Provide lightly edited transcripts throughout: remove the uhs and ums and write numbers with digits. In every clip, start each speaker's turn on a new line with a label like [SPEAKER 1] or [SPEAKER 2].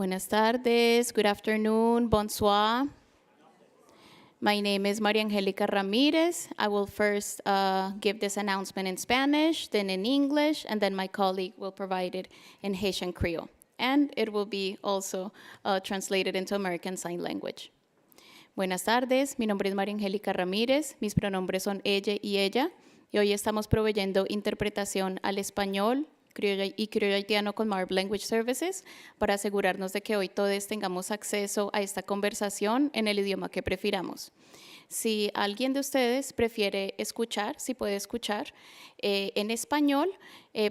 [SPEAKER 1] Buenas tardes, good afternoon, bonsoir. My name is Maria Angelica Ramirez. I will first give this announcement in Spanish, then in English, and then my colleague will provide it in Haitian Creole. And it will be also translated into American Sign Language. Buenas tardes, mi nombre es Maria Angelica Ramírez, mis pronombres son ella y ella, y hoy estamos proveyendo interpretación al español, criollo y criollo haitiano con Marb Language Services para asegurarnos de que hoy todos tengamos acceso a esta conversación en el idioma que prefiramos. Si alguien de ustedes prefiere escuchar, si puede escuchar en español,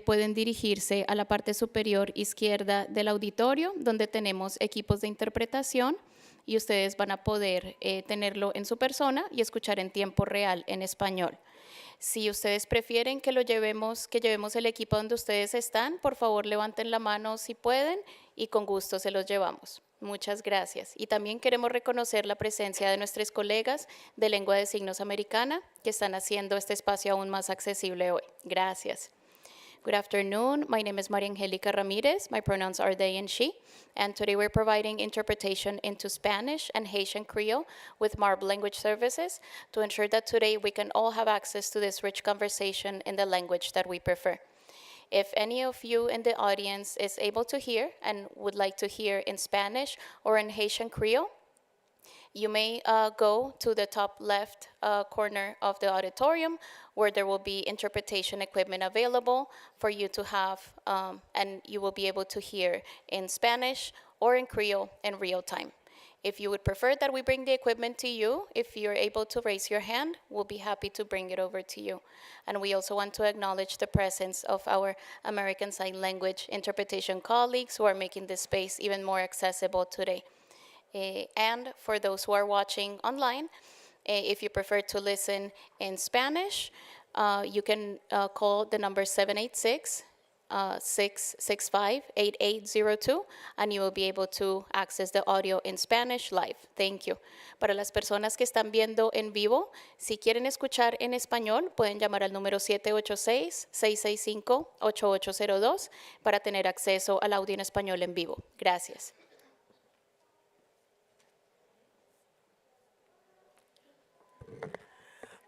[SPEAKER 1] pueden dirigirse a la parte superior izquierda del auditorio, donde tenemos equipos de interpretación, y ustedes van a poder tenerlo en su persona y escuchar en tiempo real en español. Si ustedes prefieren que llevemos el equipo donde ustedes están, por favor levanten la mano si pueden y con gusto se los llevamos. Muchas gracias. Y también queremos reconocer la presencia de nuestros colegas de lengua de signos americana que están haciendo este espacio aún más accesible hoy. Gracias. Good afternoon. My name is Maria Angelica Ramirez. My pronouns are they and she. And today we're providing interpretation into Spanish and Haitian Creole with Marb Language Services to ensure that today we can all have access to this rich conversation in the language that we prefer. If any of you in the audience is able to hear and would like to hear in Spanish or in Haitian Creole, you may go to the top left corner of the auditorium where there will be interpretation equipment available for you to have, and you will be able to hear in Spanish or in Creole in real time. If you would prefer that we bring the equipment to you, if you're able to raise your hand, we'll be happy to bring it over to you. And we also want to acknowledge the presence of our American Sign Language interpretation colleagues who are making this space even more accessible today. And for those who are watching online, if you prefer to listen in Spanish, you can call the number 786-665-8802, and you will be able to access the audio in Spanish live. Thank you. Para las personas que están viendo en vivo, si quieren escuchar en español, pueden llamar al número 786-665-8802 para tener acceso al audio en español en vivo. Gracias.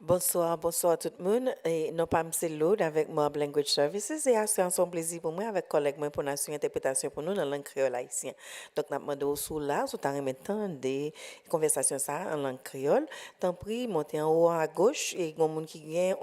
[SPEAKER 2] Bonsoir tout le monde. Nous sommes Loud avec Mob Language Services et c'est un plaisir pour moi avec collègues pour nous assurer interprétation pour nous dans la langue créole haïtienne. Donc, nous avons demandé sous là, sous en remettant des conversations ça en langue créole. Tant pis, montez en haut à gauche et il y a des gens qui viennent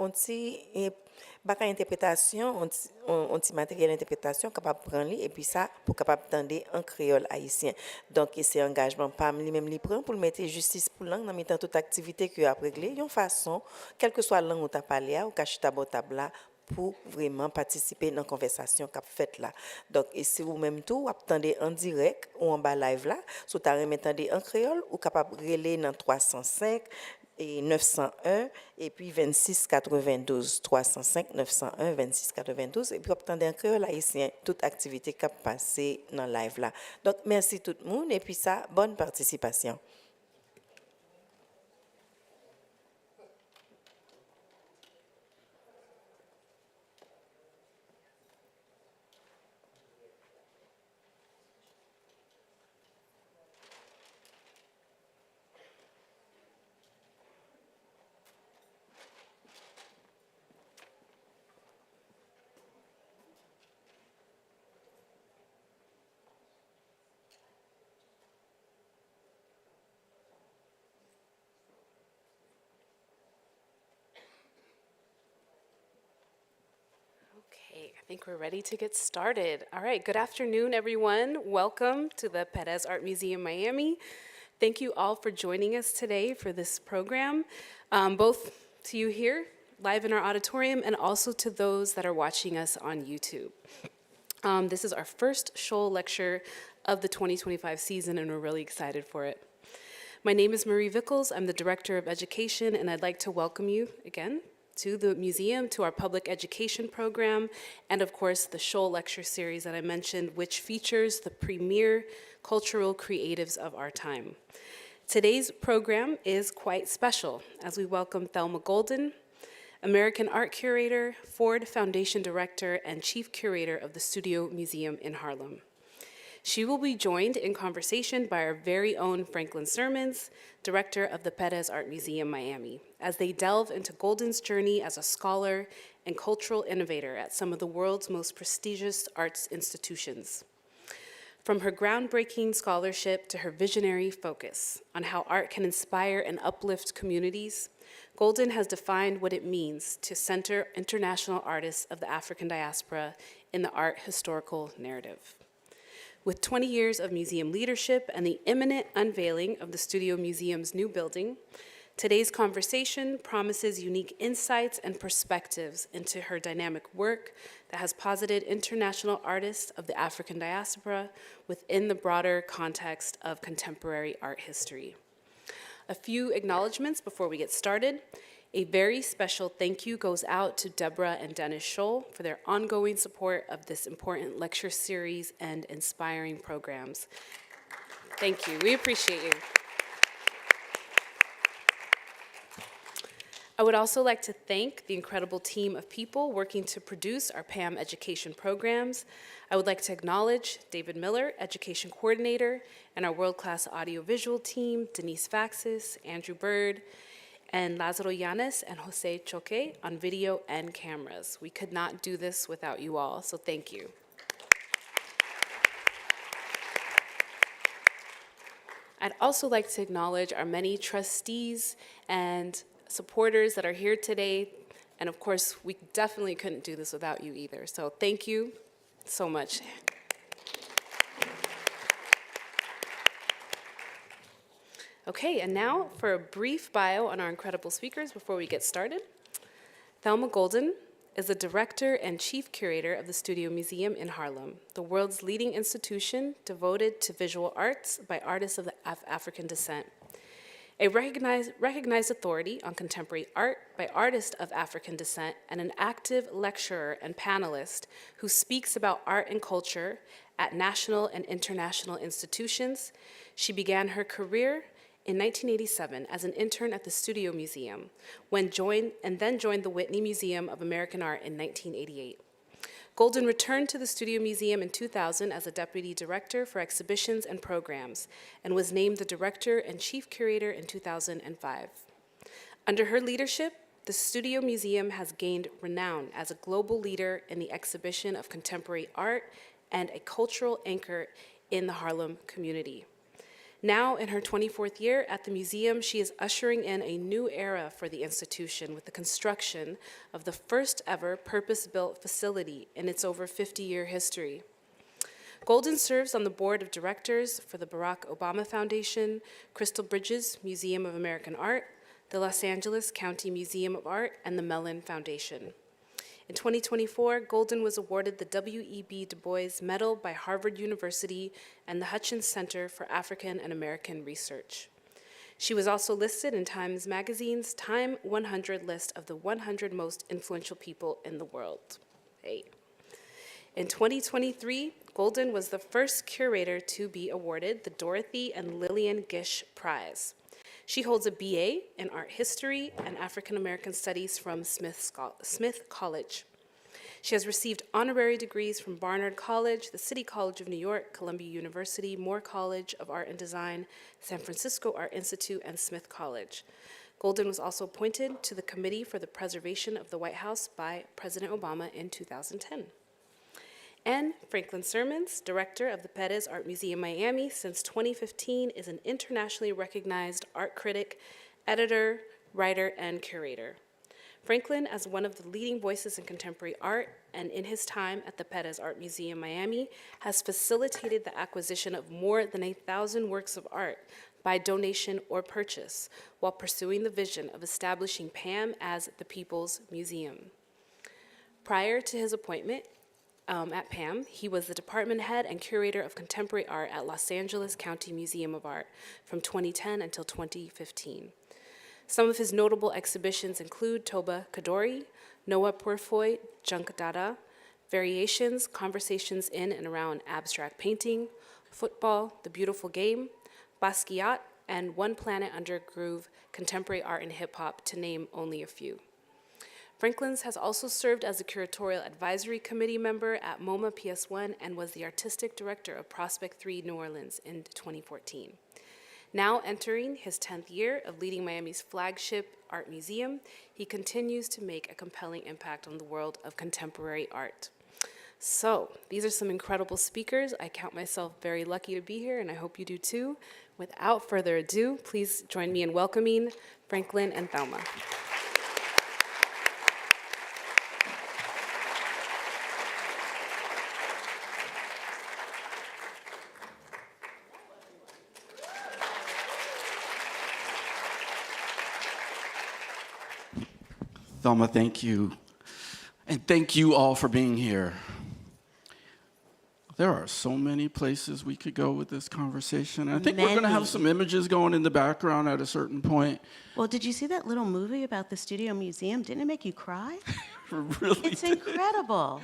[SPEAKER 2] baka interprétation, on matériel d'interprétation capable de prendre et puis ça pour capable d'entendre en créole haïtien. Donc c'est engagement pas lui-même li prend pour mettre justice pour langue dans mettant toute activité que a régler une façon quelle que soit la langue où tu parlé ou cachita botable pour vraiment participer dans la conversation qu'a faite là. Donc et si vous même tout attendez en direct ou en bas live là, si tu remettez en créole ou capable reler dans 305 et 901 et puis 26 92 305 901 26 92 et puis obtenir un créole haïtien toute activité qui a passé dans live là. Donc merci tout le monde et puis ça bonne participation.
[SPEAKER 3] I think we're ready to get started. All right, good afternoon, everyone. Welcome to the Perez Art Museum, Miami. Thank you all for joining us today for this program, both to you here live in our auditorium and also to those that are watching us on YouTube. This is our first Scholl lecture of the 2025 season, and we're really excited for it. My name is Marie Vickles. I'm the Director of Education, and I'd like to welcome you again to the museum, to our public education program, and of course the Scholl lecture series that I mentioned, which features the premier cultural creatives of our time. Today's program is quite special as we welcome Thelma Golden, American art curator, Ford Foundation director, and chief curator of the Studio Museum in Harlem. She will be joined in conversation by our very own Franklin Sirmans, director of the Perez Art Museum, Miami, as they delve into Golden's journey as a scholar and cultural innovator at some of the world's most prestigious arts institutions. From her groundbreaking scholarship to her visionary focus on how art can inspire and uplift communities, Golden has defined what it means to center international artists of the African diaspora in the art historical narrative. With 20 years of museum leadership and the imminent unveiling of the Studio Museum's new building, today's conversation promises unique insights and perspectives into her dynamic work that has posited international artists of the African diaspora within the broader context of contemporary art history. A few acknowledgements before we get started. A very special thank you goes out to Deborah and Dennis Scholl for their ongoing support of this important lecture series and inspiring programs. Thank you. We appreciate you. I would also like to thank the incredible team of people working to produce our PAM education programs. I would like to acknowledge David Miller, Education Coordinator, and our world-class audiovisual team, Denise Faxis, Andrew Bird, and Lazaro Yanes and Jose Choque on video and cameras. We could not do this without you all, so thank you. I'd also like to acknowledge our many trustees and supporters that are here today. And of course, we definitely couldn't do this without you either. So thank you so much. Okay, and now for a brief bio on our incredible speakers before we get started. Thelma Golden is the director and chief curator of the Studio Museum in Harlem, the world's leading institution devoted to visual arts by artists of African descent. A recognized authority on contemporary art by artists of African descent and an active lecturer and panelist who speaks about art and culture at national and international institutions, she began her career in 1987 as an intern at the Studio Museum, then joined the Whitney Museum of American Art in 1988. Golden returned to the Studio Museum in 2000 as a deputy director for exhibitions and programs, and was named the director and chief curator in 2005. Under her leadership, the Studio Museum has gained renown as a global leader in the exhibition of contemporary art and a cultural anchor in the Harlem community. Now, in her 24th year at the museum, she is ushering in a new era for the institution with the construction of the first ever purpose-built facility in its over 50-year history. Golden serves on the board of directors for the Barack Obama Foundation, Crystal Bridges Museum of American Art, the Los Angeles County Museum of Art, and the Mellon Foundation. In 2024, Golden was awarded the W.E.B. Du Bois Medal by Harvard University and the Hutchins Center for African and American Research. She was also listed in Times Magazine's Time 100 list of the 100 most influential people in the world. Hey. In 2023, Golden was the first curator to be awarded the Dorothy and Lillian Gish Prize. She holds a BA in Art History and African American Studies from Smith College. She has received honorary degrees from Barnard College, the City College of New York, Columbia University, Moore College of Art and Design, San Francisco Art Institute, and Smith College. Golden was also appointed to the Committee for the Preservation of the White House by President Obama in 2010. And Franklin Sirmans, director of the Perez Art Museum Miami since 2015, is an internationally recognized art critic, editor, writer, and curator. Franklin, as one of the leading voices in contemporary art, and in his time at the Perez Art Museum Miami, has facilitated the acquisition of more than 1,000 works of art by donation or purchase, while pursuing the vision of establishing PAM as the People's Museum. Prior to his appointment, at PAM, he was the department head and curator of contemporary art at Los Angeles County Museum of Art from 2010 until 2015. Some of his notable exhibitions include Toba Kadori, Noah Purfoy, Junk Dada, Variations, Conversations in and Around Abstract Painting, Football, The Beautiful Game, Basquiat, and One Planet Under Groove, Contemporary Art and Hip Hop, to name only a few. Franklin's has also served as a curatorial advisory committee member at MoMA PS1 and was the artistic director of Prospect 3 New Orleans in 2014. Now entering his 10th year of leading Miami's flagship art museum, he continues to make a compelling impact on the world of contemporary art. So, these are some incredible speakers. I count myself very lucky to be here, and I hope you do too. Without further ado, please join me in welcoming Franklin and Thelma.
[SPEAKER 4] Thelma, thank you. And thank you all for being here. There are so many places we could go with this conversation. I think we're going to have some images going in the background at a certain point.
[SPEAKER 5] Well, did you see that little movie about the Studio Museum? Didn't it make you cry?
[SPEAKER 4] Really
[SPEAKER 5] It's incredible.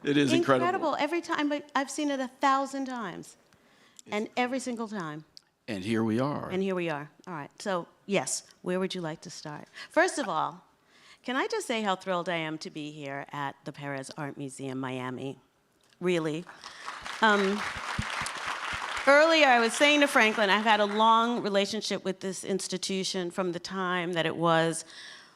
[SPEAKER 4] It is incredible.
[SPEAKER 5] Every time, but I've seen it 1,000 times. And every single time.
[SPEAKER 4] And here we are.
[SPEAKER 5] And here we are. All right. So, yes, where would you like to start? First of all, can I just say how thrilled I am to be here at the Perez Art Museum, Miami? Really. Earlier, I was saying to Franklin, I've had a long relationship with this institution from the time that it was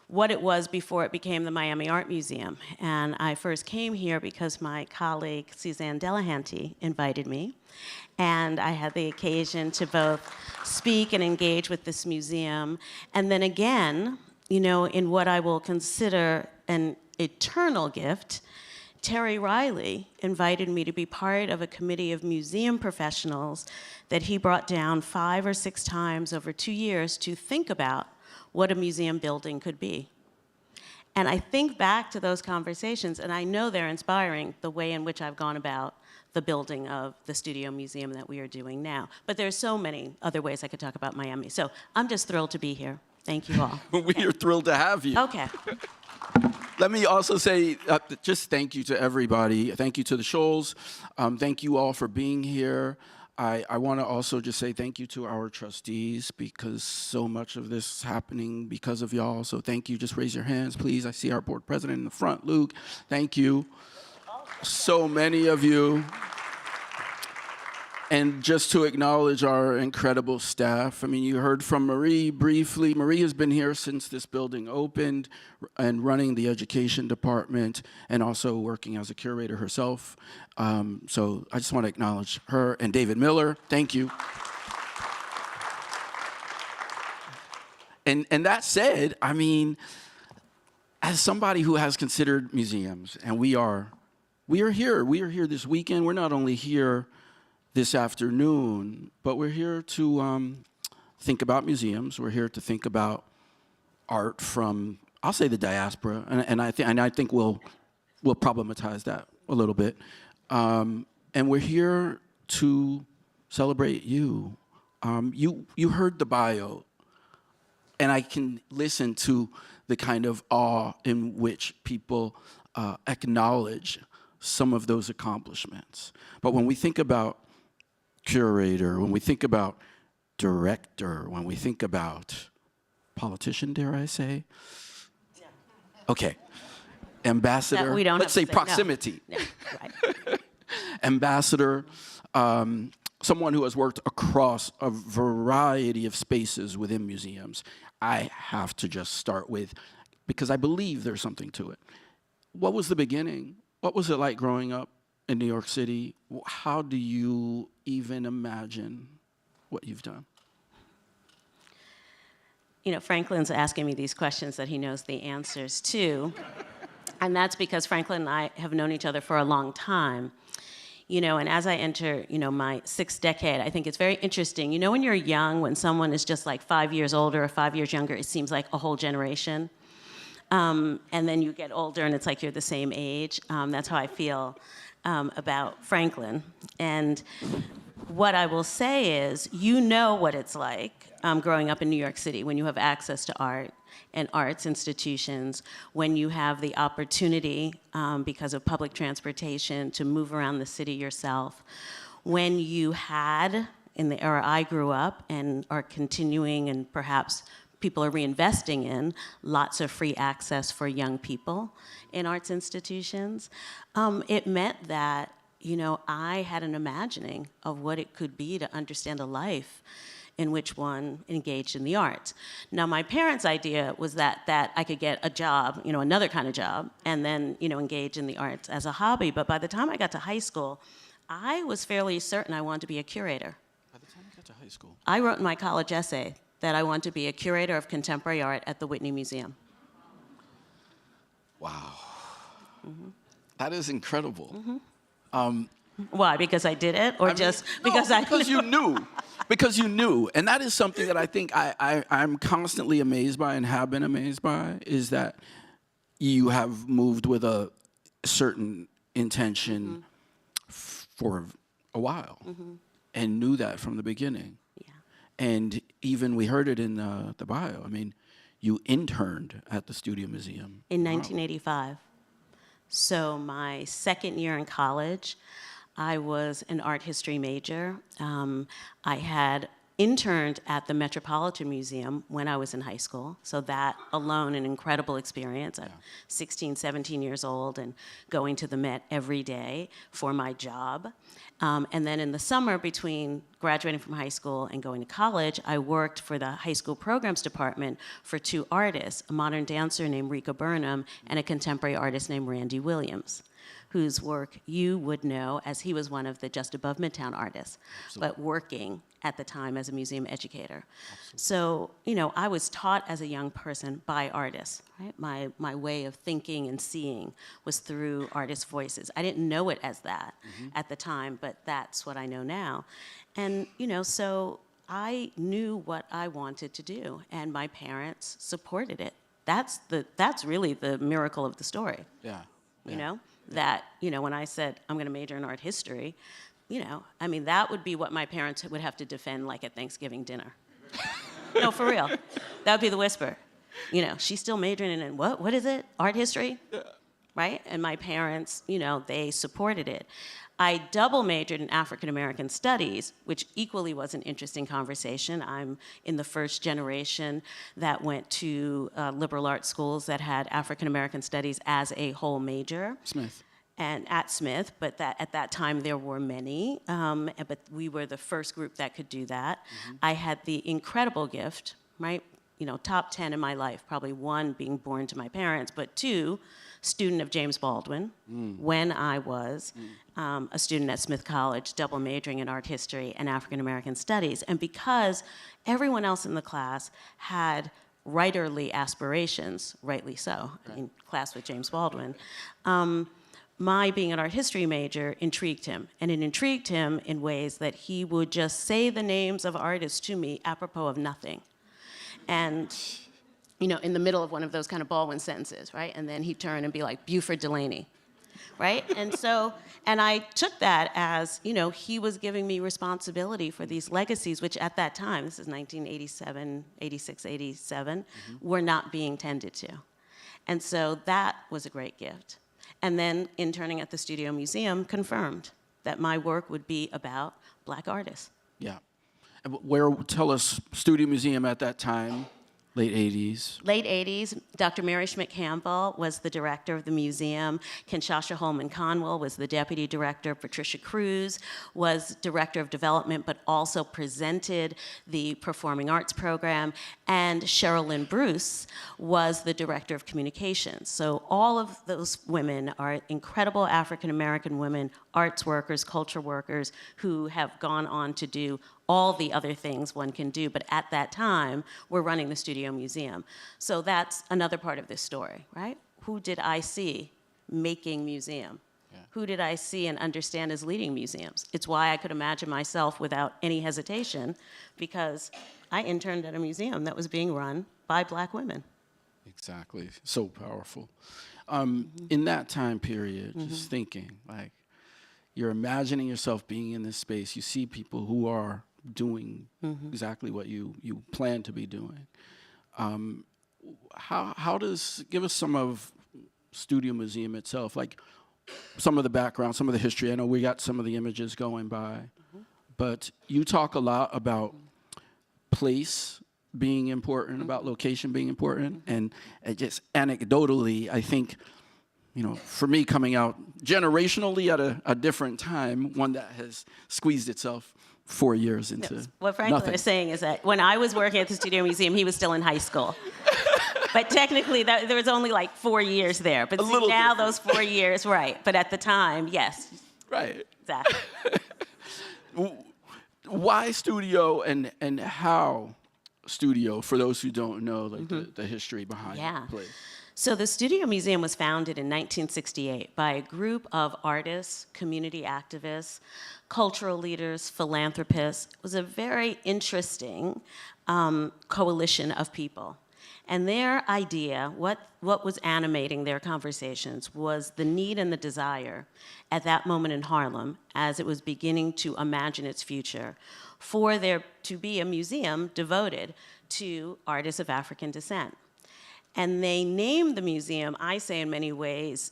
[SPEAKER 5] what it was before it became the Miami Art Museum. And I first came here because my colleague, Suzanne Delahanty, invited me. And I had the occasion to both speak and engage with this museum. And then again, you know, in what I will consider an eternal gift, Terry Riley invited me to be part of a committee of museum professionals that he brought down 5 or 6 times over 2 years to think about what a museum building could be. And I think back to those conversations, and I know they're inspiring the way in which I've gone about the building of the Studio Museum that we are doing now. But there's so many other ways I could talk about Miami. So I'm just thrilled to be here. Thank you all.
[SPEAKER 4] We are thrilled to have you.
[SPEAKER 5] Okay.
[SPEAKER 4] Let me also say just thank you to everybody. Thank you to the Scholls. Thank you all for being here. I want to also just say thank you to our trustees because so much of this is happening because of y'all. So thank you. Just raise your hands, please. I see our board president in the front, Luke. Thank you. So many of you. And just to acknowledge our incredible staff. I mean, you heard from Marie briefly. Marie has been here since this building opened and running the education department and also working as a curator herself. So I just want to acknowledge her and David Miller. Thank you. And that said, I mean, as somebody who has considered museums, and we are here. We are here this weekend. We're not only here this afternoon, but we're here to think about museums. We're here to think about art from, I'll say, the diaspora, and I think we'll problematize that a little bit. And we're here to celebrate you. You heard the bio, and I can listen to the kind of awe in which people acknowledge some of those accomplishments. But when we think about curator, when we think about director, when we think about politician, dare I say? Yeah. Okay. Ambassador,
[SPEAKER 5] we don't
[SPEAKER 4] let's say
[SPEAKER 5] have to say,
[SPEAKER 4] proximity.
[SPEAKER 5] No. Right.
[SPEAKER 4] Ambassador, someone who has worked across a variety of spaces within museums. I have to just start with, because I believe there's something to it. What was the beginning? What was it like growing up in New York City? How do you even imagine what you've done?
[SPEAKER 5] You know, Franklin's asking me these questions that he knows the answers to. And that's because Franklin and I have known each other for a long time. You know, and as I enter, you know, my 6th decade, I think it's very interesting. You know, when you're young, when someone is just like 5 years older or 5 years younger, it seems like a whole generation. And then you get older and it's like you're the same age. That's how I feel about Franklin. And what I will say is, you know what it's like growing up in New York City when you have access to art and arts institutions, when you have the opportunity, because of public transportation, to move around the city yourself, when you had, in the era I grew up and are continuing and perhaps people are reinvesting in, lots of free access for young people in arts institutions, it meant that, I had an imagining of what it could be to understand a life in which one engaged in the arts. Now, my parents' idea was that I could get a job, another kind of job, and then, engage in the arts as a hobby. But by the time I got to high school, I was fairly certain I wanted to be a curator.
[SPEAKER 4] By the time you got to high school.
[SPEAKER 5] I wrote in my college essay that I wanted to be a curator of contemporary art at the Whitney Museum.
[SPEAKER 4] Wow. That is incredible.
[SPEAKER 5] Why? Because I did it, or
[SPEAKER 4] because you knew. Because you knew. And that is something that I think I'm constantly amazed by and have been amazed by, is that you have moved with a certain intention for a while and knew that from the beginning.
[SPEAKER 5] Yeah.
[SPEAKER 4] And even we heard it in the bio. I mean, you interned at the Studio Museum.
[SPEAKER 5] In 1985. So my second year in college, I was an art history major. I had interned at the Metropolitan Museum when I was in high school. So that alone, an incredible experience. I'm 16, 17 years old and going to the Met every day for my job. And then in the summer between graduating from high school and going to college, I worked for the high school programs department for two artists, a modern dancer named Rika Burnham and a contemporary artist named Randy Williams, whose work you would know as he was one of the Just Above Midtown artists, but working at the time as a museum educator. So, I was taught as a young person by artists, right? My way of thinking and seeing was through artists' voices. I didn't know it as that at the time, but that's what I know now. And, so I knew what I wanted to do, and my parents supported it. That's really the miracle of the story.
[SPEAKER 4] Yeah.
[SPEAKER 5] You know, that, when I said I'm going to major in art history, that would be what my parents would have to defend, like at Thanksgiving dinner. No, for real. That would be the whisper. She's still majoring in what is it? Art history? Yeah. Right? And my parents, they supported it. I double majored in African American studies, which equally was an interesting conversation. I'm in the first generation that went to liberal arts schools that had African American studies as a whole major.
[SPEAKER 4] Smith.
[SPEAKER 5] And at Smith, but at that time there were many, but we were the first group that could do that. I had the incredible gift, right? Top 10 in my life, probably one being born to my parents, but two, student of James Baldwin, when I was a student at Smith College, double majoring in art history and African American studies. And because everyone else in the class had writerly aspirations, rightly so, in class with James Baldwin, my being an art history major intrigued him. And it intrigued him in ways that he would just say the names of artists to me apropos of nothing. And, in the middle of one of those kind of Baldwin sentences, right? And then he'd turn and be like, Buford Delaney, right? And I took that as, he was giving me responsibility for these legacies, which at that time, this is 1987, 86, 87, were not being tended to. And so that was a great gift. And then interning at the Studio Museum confirmed that my work would be about Black artists.
[SPEAKER 4] Yeah. Tell us, Studio Museum at that time, late 80s.
[SPEAKER 5] Late 80s, Dr. Mary Schmidt-Campbell was the director of the museum. Kinshasa Holman Conwell was the deputy director. Patricia Cruz was director of development, but also presented the performing arts program. And Cheryl Lynn Bruce was the director of communications. So all of those women are incredible African-American women, arts workers, culture workers, who have gone on to do all the other things one can do, but at that time, we're running the Studio Museum. So that's another part of this story, right? Who did I see making museum? Yeah. Who did I see and understand as leading museums? It's why I could imagine myself without any hesitation, because I interned at a museum that was being run by Black women.
[SPEAKER 4] Exactly, so powerful. In that time period, just thinking, like, you're imagining yourself being in this space, you see people who are doing exactly what you plan to be doing. Give us some of Studio Museum itself, like some of the background, some of the history. I know we got some of the images going by, but you talk a lot about place being important, about location being important, and just anecdotally, I think, for me coming out generationally at a different time, one that has squeezed itself 4 years into
[SPEAKER 5] What Franklin
[SPEAKER 4] nothing.
[SPEAKER 5] is saying is that when I was working at the Studio Museum, he was still in high school. But technically, there was only like 4 years there. But see, now those 4 years, right. But at the time, yes.
[SPEAKER 4] Right.
[SPEAKER 5] Exactly.
[SPEAKER 4] Why studio and how studio, for those who don't know, like the history behind the place?
[SPEAKER 5] So the Studio Museum was founded in 1968 by a group of artists, community activists, cultural leaders, philanthropists. It was a very interesting coalition of people. And their idea, what was animating their conversations, was the need and the desire at that moment in Harlem, as it was beginning to imagine its future, for there to be a museum devoted to artists of African descent. And they named the museum, I say in many ways,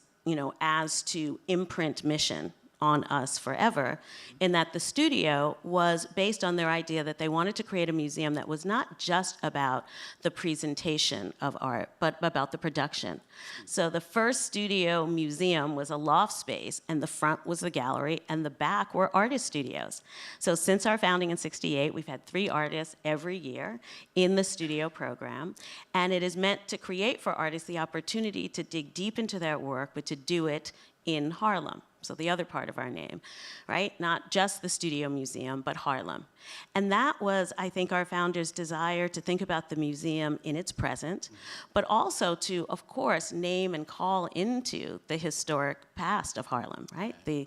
[SPEAKER 5] as to imprint mission on us forever, in that the studio was based on their idea that they wanted to create a museum that was not just about the presentation of art, but about the production. So the first studio museum was a loft space, and the front was the gallery, and the back were artist studios. So since our founding in '68, we've had 3 artists every year in the studio program, and it is meant to create for artists the opportunity to dig deep into their work, but to do it in Harlem. So the other part of our name, right? Not just the Studio Museum, but Harlem. And that was, I think, our founders' desire to think about the museum in its present, but also to, of course, name and call into the historic past of Harlem, right? The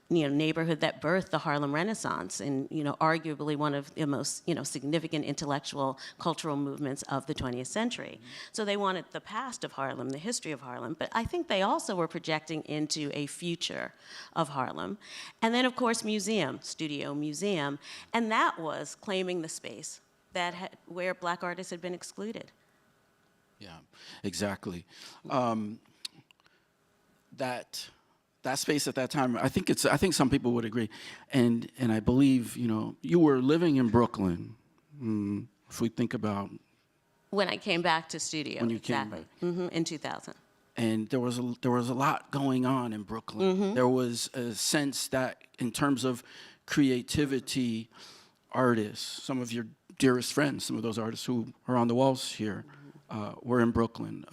[SPEAKER 5] neighborhood that birthed the Harlem Renaissance, and arguably one of the most significant intellectual cultural movements of the 20th century. So they wanted the past of Harlem, the history of Harlem, but I think they also were projecting into a future of Harlem. And then, of course, Studio Museum, and that was claiming the space where Black artists had been excluded.
[SPEAKER 4] Yeah, exactly. That space at that time, I think some people would agree, and I believe you were living in Brooklyn. If we think about
[SPEAKER 5] when I came back to studio,
[SPEAKER 4] when you came back.
[SPEAKER 5] In 2000.
[SPEAKER 4] And there was a lot going on in Brooklyn. There was a sense that in terms of creativity, artists, some of your dearest friends, some of those artists who are on the walls here, were in Brooklyn.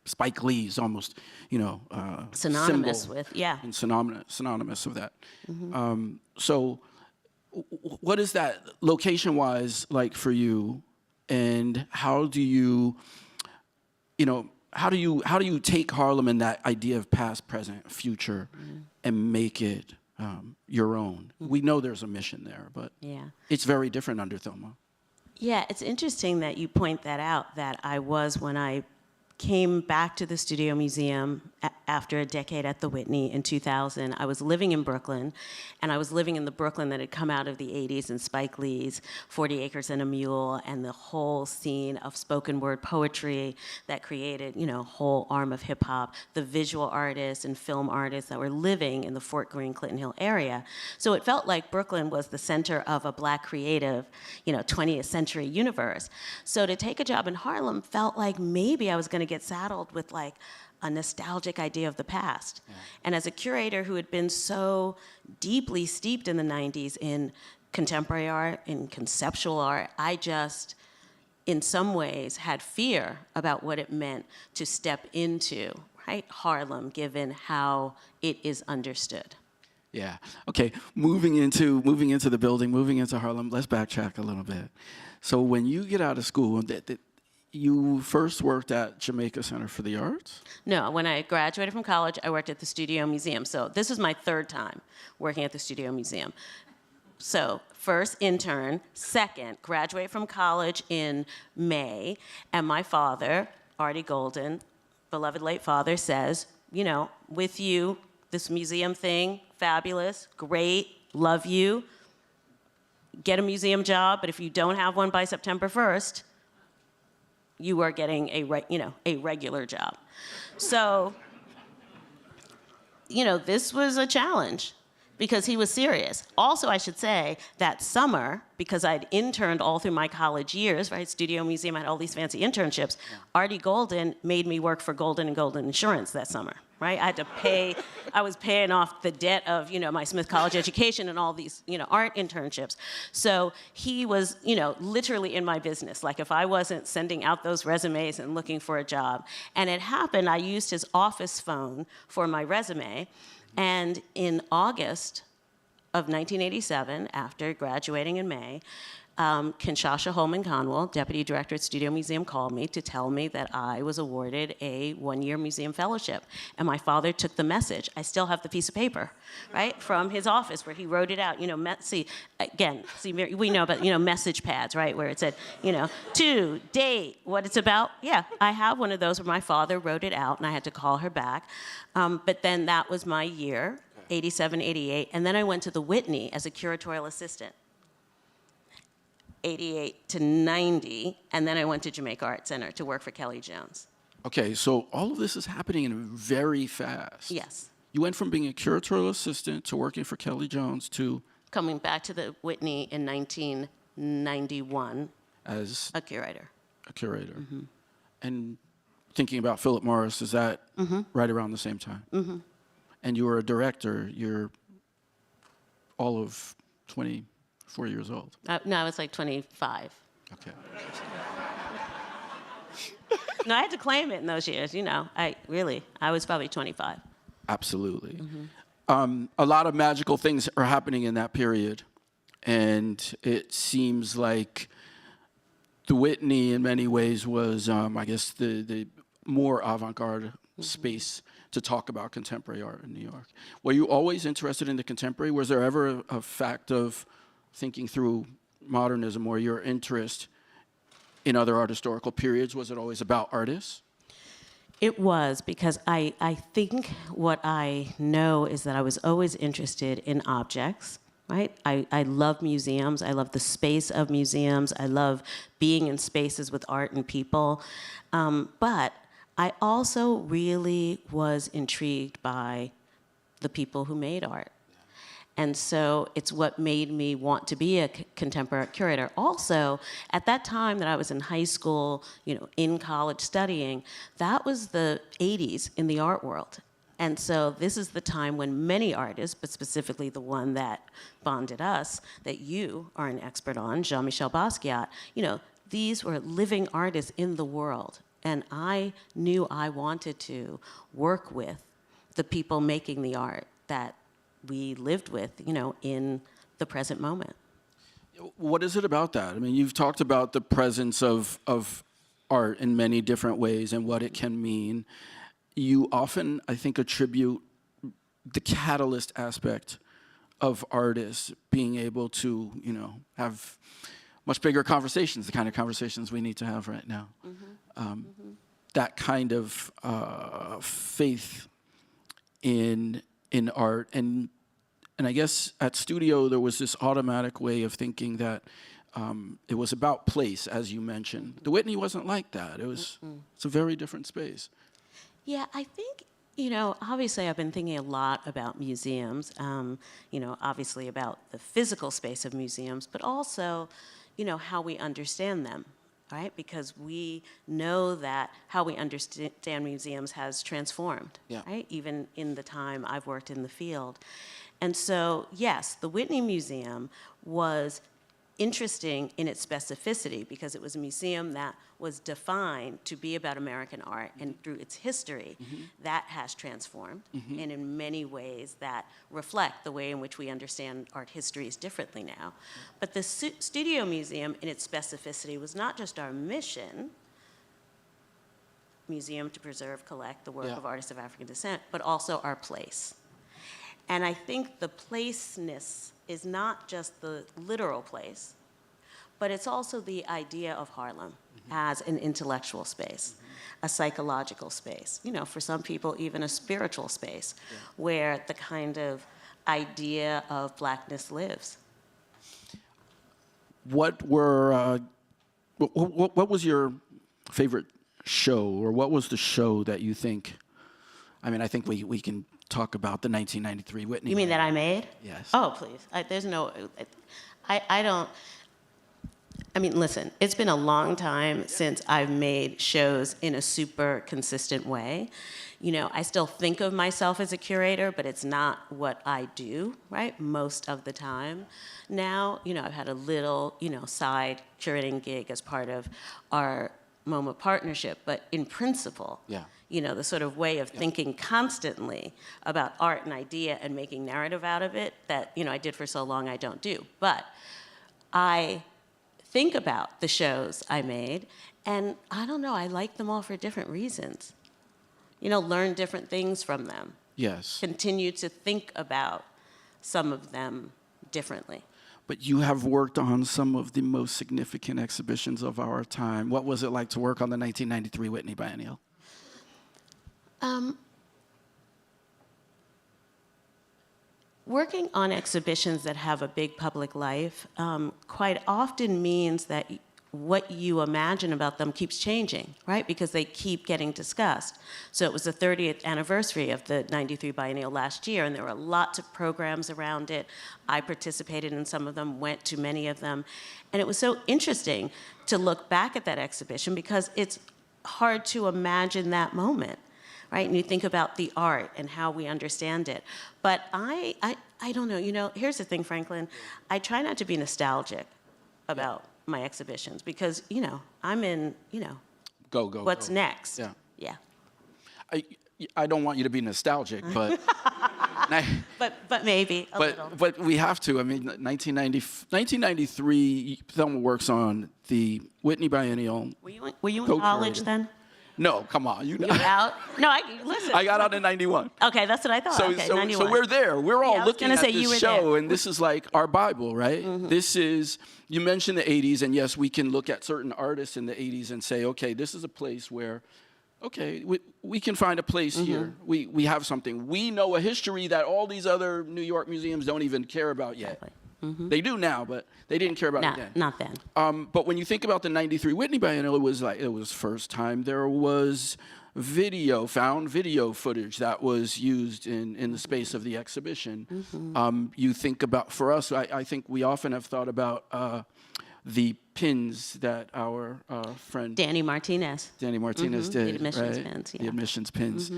[SPEAKER 4] Spike Lee's almost,
[SPEAKER 5] synonymous
[SPEAKER 4] symbol
[SPEAKER 5] with,
[SPEAKER 4] and synonymous with that. So, what is that location-wise like for you, and how do you take Harlem and that idea of past, present, future, and make it your own? We know there's a mission there, but it's very different under Thelma.
[SPEAKER 5] Yeah, it's interesting that you point that out, that when I came back to the Studio Museum after a decade at the Whitney in 2000. I was living in Brooklyn, and I was living in the Brooklyn that had come out of the 80s and Spike Lee's 40 Acres and a Mule and the whole scene of spoken word poetry that created, a whole arm of hip hop, the visual artists and film artists that were living in the Fort Greene, Clinton Hill area. So it felt like Brooklyn was the center of a Black creative, 20th century universe. So to take a job in Harlem felt like maybe I was going to get saddled with like a nostalgic idea of the past. Yeah. And as a curator who had been so deeply steeped in the 90s in contemporary art, in conceptual art, I just, in some ways, had fear about what it meant to step into, right, Harlem, given how it is understood.
[SPEAKER 4] Yeah. Okay. Moving into the building, moving into Harlem. Let's backtrack a little bit. So when you get out of school, you first worked at Jamaica Center for the Arts?
[SPEAKER 5] No, when I graduated from college, I worked at the Studio Museum. So this is my third time working at the Studio Museum. So first intern, second, graduate from college in May, and my father, Artie Golden, beloved late father, says, with you, this museum thing, fabulous, great, love you, get a museum job, but if you don't have one by September 1st, you are getting a regular job. So, this was a challenge because he was serious. Also, I should say, that summer, because I'd interned all through my college years, right, Studio Museum, I had all these fancy internships, Artie Golden made me work for Golden & Golden Insurance that summer, right? I had to pay, I was paying off the debt of, my Smith College education and all these, art internships. So he was, literally in my business. Like if I wasn't sending out those resumes and looking for a job. And it happened, I used his office phone for my resume. And in August of 1987, after graduating in May, Kinshasa Holman Conwell, Deputy Director at Studio Museum, called me to tell me that I was awarded a one-year museum fellowship. And my father took the message. I still have the piece of paper, right, from his office where he wrote it out. We know about, message pads, right, where it said, to, date, what it's about. Yeah, I have one of those where my father wrote it out, and I had to call her back. But then that was my year, 87, 88. And then I went to the Whitney as a curatorial assistant. 88 to 90, and then I went to Jamaica Art Center to work for Kelly Jones.
[SPEAKER 4] Okay, so all of this is happening in very fast.
[SPEAKER 5] Yes.
[SPEAKER 4] You went from being a curatorial assistant to working for Kelly Jones to
[SPEAKER 5] Coming back to the Whitney in 1991
[SPEAKER 4] as
[SPEAKER 5] a curator.
[SPEAKER 4] And thinking about Philip Morris, is that right around the same time? And you were a director, you're all of 24 years old.
[SPEAKER 5] No, I was like 25.
[SPEAKER 4] Okay.
[SPEAKER 5] No, I had to claim it in those years, I was probably 25.
[SPEAKER 4] Absolutely. A lot of magical things are happening in that period. And it seems like the Whitney, in many ways, was, I guess, the more avant-garde space to talk about contemporary art in New York. Were you always interested in the contemporary? Was there ever a fact of thinking through modernism or your interest in other art historical periods? Was it always about artists?
[SPEAKER 5] It was, because I think what I know is that I was always interested in objects, right? I love museums. I love the space of museums. I love being in spaces with art and people. But I also really was intrigued by the people who made art. And so it's what made me want to be a contemporary curator. Also, at that time that I was in high school, in college studying, that was the 80s in the art world. And so this is the time when many artists, but specifically the one that bonded us, that you are an expert on, Jean-Michel Basquiat, these were living artists in the world. And I knew I wanted to work with the people making the art that we lived with, in the present moment.
[SPEAKER 4] What is it about that? I mean, you've talked about the presence of art in many different ways and what it can mean. You often, I think, attribute the catalyst aspect of artists being able to, have much bigger conversations, the kind of conversations we need to have right now. That kind of faith in art. And I guess at Studio, there was this automatic way of thinking that it was about place, as you mentioned. The Whitney wasn't like that. It's a very different space.
[SPEAKER 5] Yeah, I think, obviously I've been thinking a lot about museums, obviously about the physical space of museums, but also, how we understand them, right? Because we know that how we understand museums has transformed, right? Even in the time I've worked in the field. And so, yes, the Whitney Museum was interesting in its specificity because it was a museum that was defined to be about American art, and through its history, that has transformed, and in many ways that reflect the way in which we understand art histories differently now. But the Studio Museum, in its specificity, was not just our mission, museum to preserve, collect the work of artists of African descent, but also our place. And I think the placeness is not just the literal place, but it's also the idea of Harlem as an intellectual space, a psychological space, for some people even a spiritual space, where the kind of idea of Blackness lives.
[SPEAKER 4] What was your favorite show, or what was the show that you think, I mean, I think we can talk about the 1993 Whitney.
[SPEAKER 5] You mean that I made?
[SPEAKER 4] Yes.
[SPEAKER 5] Oh, please. There's no, I don't, I mean, listen, it's been a long time since I've made shows in a super consistent way. You know, I still think of myself as a curator, but it's not what I do, right, most of the time. Now, you know, I've had a little, you know, side curating gig as part of our MoMA partnership, but in principle,
[SPEAKER 4] Yeah.
[SPEAKER 5] you know, the sort of way of thinking constantly about art and idea and making narrative out of it that, you know, I did for so long I don't do. But I think about the shows I made, and I don't know, I like them all for different reasons. You know, learn different things from them.
[SPEAKER 4] Yes.
[SPEAKER 5] Continue to think about some of them differently.
[SPEAKER 4] But you have worked on some of the most significant exhibitions of our time. What was it like to work on the 1993 Whitney Biennial?
[SPEAKER 5] Working on exhibitions that have a big public life quite often means that what you imagine about them keeps changing, right? Because they keep getting discussed. So it was the 30th anniversary of the 93 Biennial last year, and there were lots of programs around it. I participated in some of them, went to many of them. And it was so interesting to look back at that exhibition because it's hard to imagine that moment, right? And you think about the art and how we understand it. But I don't know, you know, here's the thing, Franklin. I try not to be nostalgic about my exhibitions because, you know, I'm in, you know, what's next?
[SPEAKER 4] Yeah.
[SPEAKER 5] Yeah.
[SPEAKER 4] I don't want you to be nostalgic, but
[SPEAKER 5] But maybe a little.
[SPEAKER 4] But we have to. I mean, 1993, Thelma works on the Whitney Biennial.
[SPEAKER 5] Were you in college then?
[SPEAKER 4] No, come on.
[SPEAKER 5] You were out? No, listen.
[SPEAKER 4] I got out in 91.
[SPEAKER 5] Okay, that's what I thought. Okay, 91.
[SPEAKER 4] So we're there. We're all looking at this show,
[SPEAKER 5] there.
[SPEAKER 4] and this is like our Bible, right? Mm-hmm. This is, you mentioned the 80s, and yes, we can look at certain artists in the 80s and say, okay, this is a place where, okay, we can find a place here. We have something. We know a history that all these other New York museums don't even care about yet.
[SPEAKER 5] Exactly. Mm-hmm.
[SPEAKER 4] They do now, but they didn't care about it then.
[SPEAKER 5] Not then.
[SPEAKER 4] But when you think about the 93 Whitney Biennial, it was first time there was found video footage that was used in the space of the exhibition. Mm-hmm. You think about, for us, I think we often have thought about the pins that our friend
[SPEAKER 5] Danny Martinez
[SPEAKER 4] did,
[SPEAKER 5] the admissions
[SPEAKER 4] right?
[SPEAKER 5] pins, yeah.
[SPEAKER 4] The admissions pins,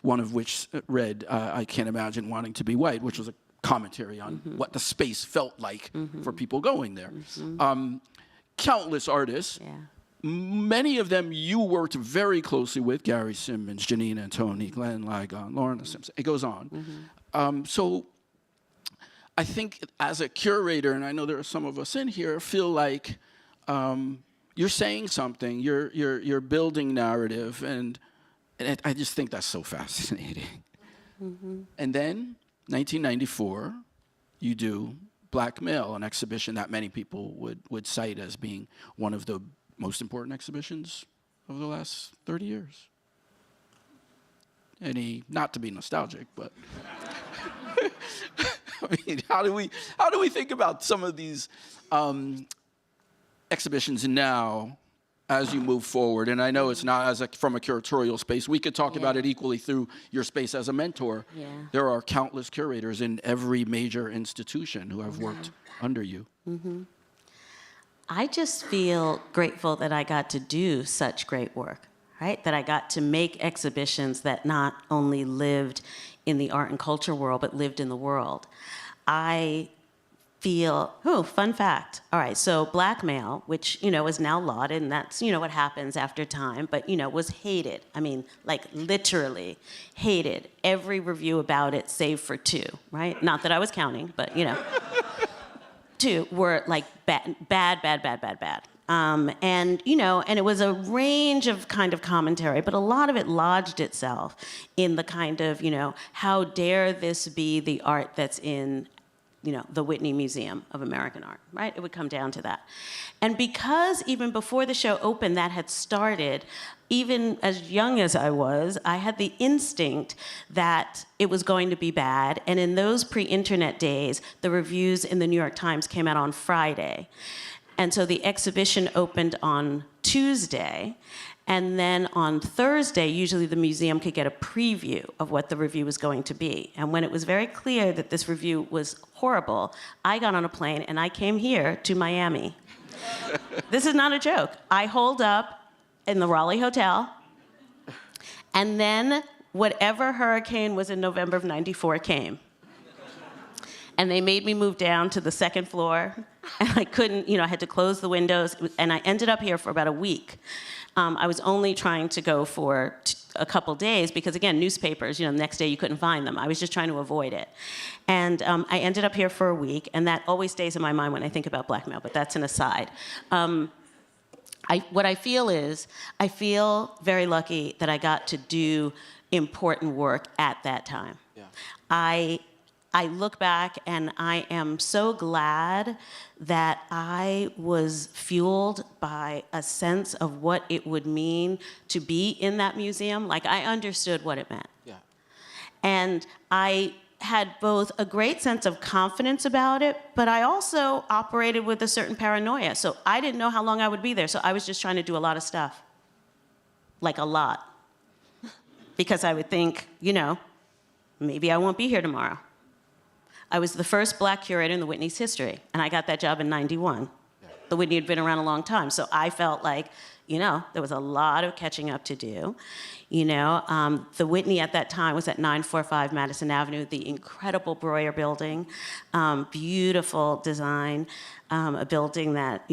[SPEAKER 4] one of which read, I can't imagine wanting to be white, which was a commentary on what the space felt like for people going there. Countless artists, many of them you worked very closely with, Gary Simmons, Janine Antoni, Glenn Ligon, Lorna Simpson, it goes on. So I think as a curator, and I know there are some of us in here, feel like you're saying something, you're building narrative, and I just think that's so fascinating. And then 1994, you do Black Male, an exhibition that many people would cite as being one of the most important exhibitions of the last 30 years. Not to be nostalgic, but I mean, how do we think about some of these exhibitions now as you move forward? And I know it's not from a curatorial space. We could talk about it equally through your space as a mentor. Yeah. There are countless curators in every major institution who have worked under you.
[SPEAKER 5] I just feel grateful that I got to do such great work, right? That I got to make exhibitions that not only lived in the art and culture world, but lived in the world. I feel, fun fact. All right, so Black Male, which, you know, is now lauded, and that's, you know, what happens after time, but, you know, was hated. I mean, like, literally hated. Every review about it, save for 2, right? Not that I was counting, but, you know. 2 were, like, bad. And, you know, and it was a range of kind of commentary, but a lot of it lodged itself in the kind of, you know, how dare this be the art that's in, you know, the Whitney Museum of American Art, right? It would come down to that. And because even before the show opened, that had started, even as young as I was, I had the instinct that it was going to be bad. And in those pre-internet days, the reviews in the New York Times came out on Friday. And so the exhibition opened on Tuesday, And then on Thursday, usually the museum could get a preview of what the review was going to be. And when it was very clear that this review was horrible, I got on a plane and I came here to Miami. This is not a joke. I holed up in the Raleigh Hotel, and then whatever hurricane was in November of '94 came. And they made me move down to the second floor, and I couldn't, I had to close the windows, and I ended up here for about a week. I was only trying to go for a couple days because, again, newspapers, the next day you couldn't find them. I was just trying to avoid it. And I ended up here for a week, and that always stays in my mind when I think about blackmail, but that's an aside. What I feel is, I feel very lucky that I got to do important work at that time. Yeah. I look back and I am so glad that I was fueled by a sense of what it would mean to be in that museum. Like, I understood what it meant. Yeah. And I had both a great sense of confidence about it, but I also operated with a certain paranoia. So I didn't know how long I would be there, so I was just trying to do a lot of stuff. Like, a lot. Because I would think, maybe I won't be here tomorrow. I was the first black curator in the Whitney's history, and I got that job in '91. Yeah. The Whitney had been around a long time, so I felt like, there was a lot of catching up to do. The Whitney at that time was at 945 Madison Avenue, the incredible Breuer building, beautiful design, a building that,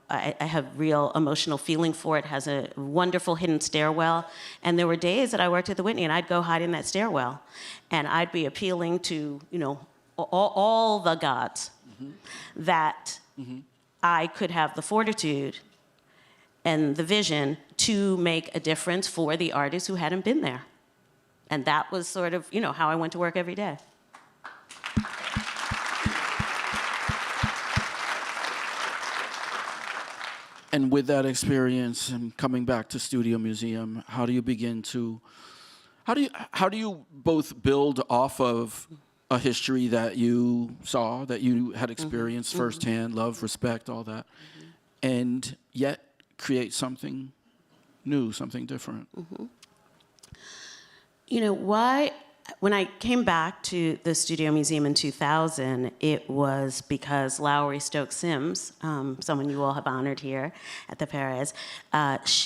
[SPEAKER 5] I have real emotional feeling for. It has a wonderful hidden stairwell. And there were days that I worked at the Whitney and I'd go hide in that stairwell. And I'd be appealing to, all the gods that I could have the fortitude and the vision to make a difference for the artists who hadn't been there. And that was sort of, how I went to work every day.
[SPEAKER 4] And with that experience and coming back to Studio Museum, how do you both build off of a history that you saw, that you had experienced firsthand, love, respect, all that, and yet create something new, something different?
[SPEAKER 5] When I came back to the Studio Museum in 2000, it was because Lowry Stokes Sims, someone you all have honored here at the Perez,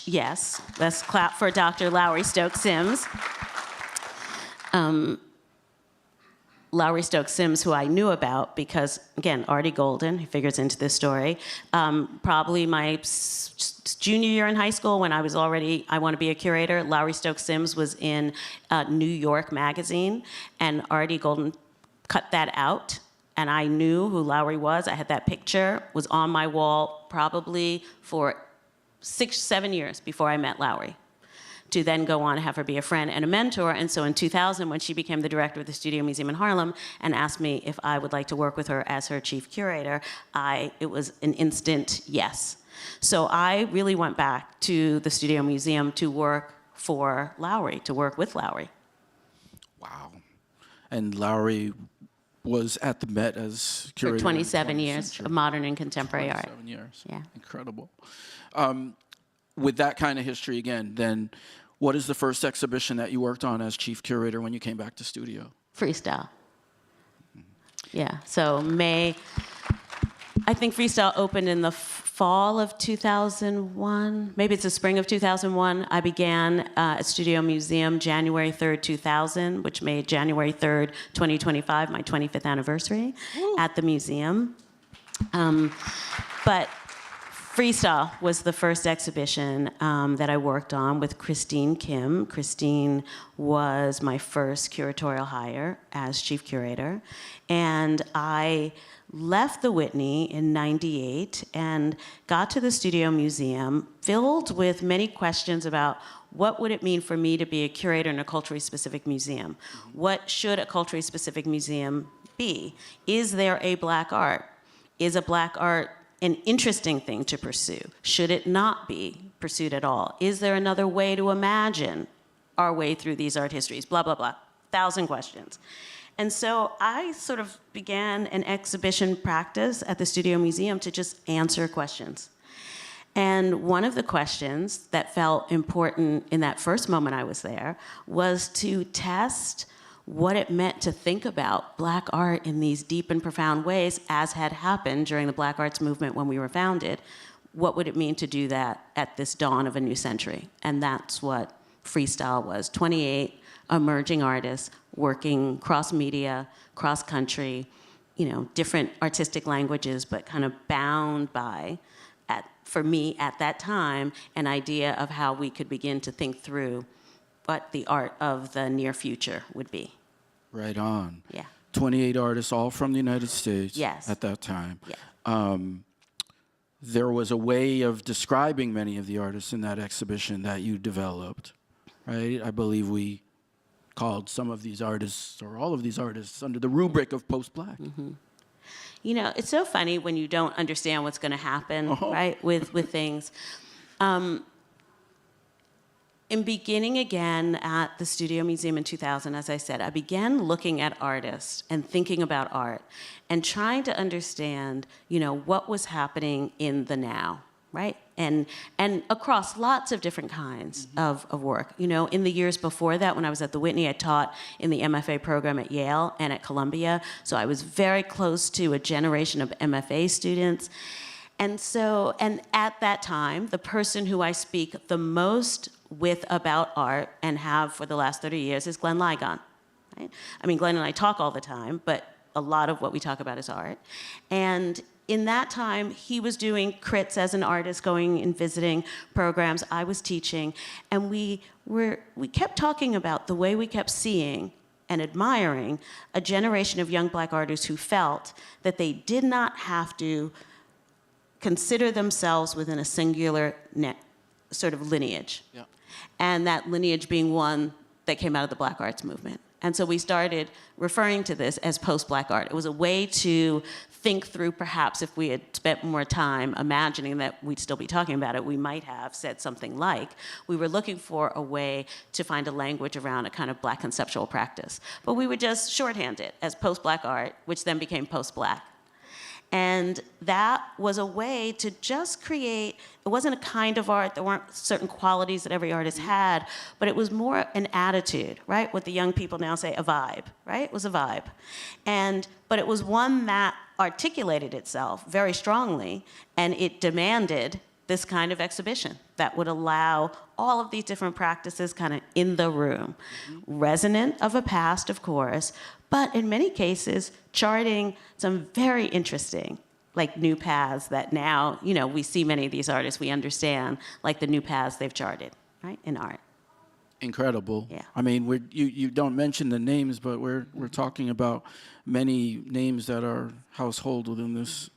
[SPEAKER 5] yes, let's clap for Dr. Lowry Stokes Sims. Lowry Stokes Sims, who I knew about because, again, Artie Golden, he figures into this story, probably my junior year in high school when I was already, I want to be a curator, Lowry Stokes Sims was in New York Magazine, and Artie Golden cut that out, and I knew who Lowry was. I had that picture, was on my wall probably for 6-7 years before I met Lowry, to then go on and have her be a friend and a mentor. And so in 2000, when she became the director of the Studio Museum in Harlem and asked me if I would like to work with her as her chief curator, it was an instant yes. So I really went back to the Studio Museum to work for Lowry, to work with Lowry.
[SPEAKER 4] Wow. And Lowry was at the Met as curator
[SPEAKER 5] for 27 years of modern and contemporary art.
[SPEAKER 4] 27 years.
[SPEAKER 5] Yeah.
[SPEAKER 4] Incredible. With that kind of history again, then what is the first exhibition that you worked on as chief curator when you came back to studio?
[SPEAKER 5] Freestyle. Yeah, so I think Freestyle opened in the fall of 2001. Maybe it's the spring of 2001. I began at Studio Museum January 3rd, 2000, which made January 3rd, 2025 my 25th anniversary at the museum. But Freestyle was the first exhibition that I worked on with Christine Kim. Christine was my first curatorial hire as chief curator. And I left the Whitney in '98 and got to the Studio Museum filled with many questions about what would it mean for me to be a curator in a culturally specific museum? What should a culturally specific museum be? Is there a black art? Is a black art an interesting thing to pursue? Should it not be pursued at all? Is there another way to imagine our way through these art histories? Blah, blah, blah. 1,000 questions. And so I sort of began an exhibition practice at the Studio Museum to just answer questions. And one of the questions that felt important in that first moment I was there was to test what it meant to think about Black art in these deep and profound ways, as had happened during the Black arts movement when we were founded. What would it mean to do that at this dawn of a new century? And that's what Freestyle was. 28 emerging artists working cross-media, cross-country, different artistic languages, but kind of bound by, for me at that time, an idea of how we could begin to think through what the art of the near future would be.
[SPEAKER 4] Right on.
[SPEAKER 5] Yeah.
[SPEAKER 4] 28 artists, all from the United States.
[SPEAKER 5] Yes.
[SPEAKER 4] At that time.
[SPEAKER 5] Yeah.
[SPEAKER 4] There was a way of describing many of the artists in that exhibition that you developed, right? I believe we called some of these artists, or all of these artists, under the rubric of post-Black.
[SPEAKER 5] Mm-hmm. It's so funny when you don't understand what's going to happen, right, with things. In beginning again at the Studio Museum in 2000, as I said, I began looking at artists and thinking about art and trying to understand, what was happening in the now, right? And across lots of different kinds of work. In the years before that, when I was at the Whitney, I taught in the MFA program at Yale and at Columbia, so I was very close to a generation of MFA students. And at that time, the person who I speak the most with about art and have for the last 30 years is Glenn Ligon. Right? I mean, Glenn and I talk all the time, but a lot of what we talk about is art. And in that time, he was doing crits as an artist, going and visiting programs. I was teaching, and we kept talking about the way we kept seeing and admiring a generation of young Black artists who felt that they did not have to consider themselves within a singular sort of lineage. Yeah. And that lineage being one that came out of the Black arts movement. And so we started referring to this as post-Black art. It was a way to think through, perhaps if we had spent more time imagining that we'd still be talking about it, we might have said something like, we were looking for a way to find a language around a kind of Black conceptual practice. But we would just shorthand it as post-Black art, which then became post-Black. And that was a way to just create, it wasn't a kind of art, there weren't certain qualities that every artist had, but it was more an attitude, right? What the young people now say, a vibe, right? It was a vibe. But it was one that articulated itself very strongly, and it demanded this kind of exhibition that would allow all of these different practices kind of in the room. Resonant of a past, of course, but in many cases, charting some very interesting, like new paths that now, we see many of these artists, we understand, like the new paths they've charted, right, in art.
[SPEAKER 4] Incredible.
[SPEAKER 5] Yeah.
[SPEAKER 4] I mean, you don't mention the names, but we're talking about many names that are household within this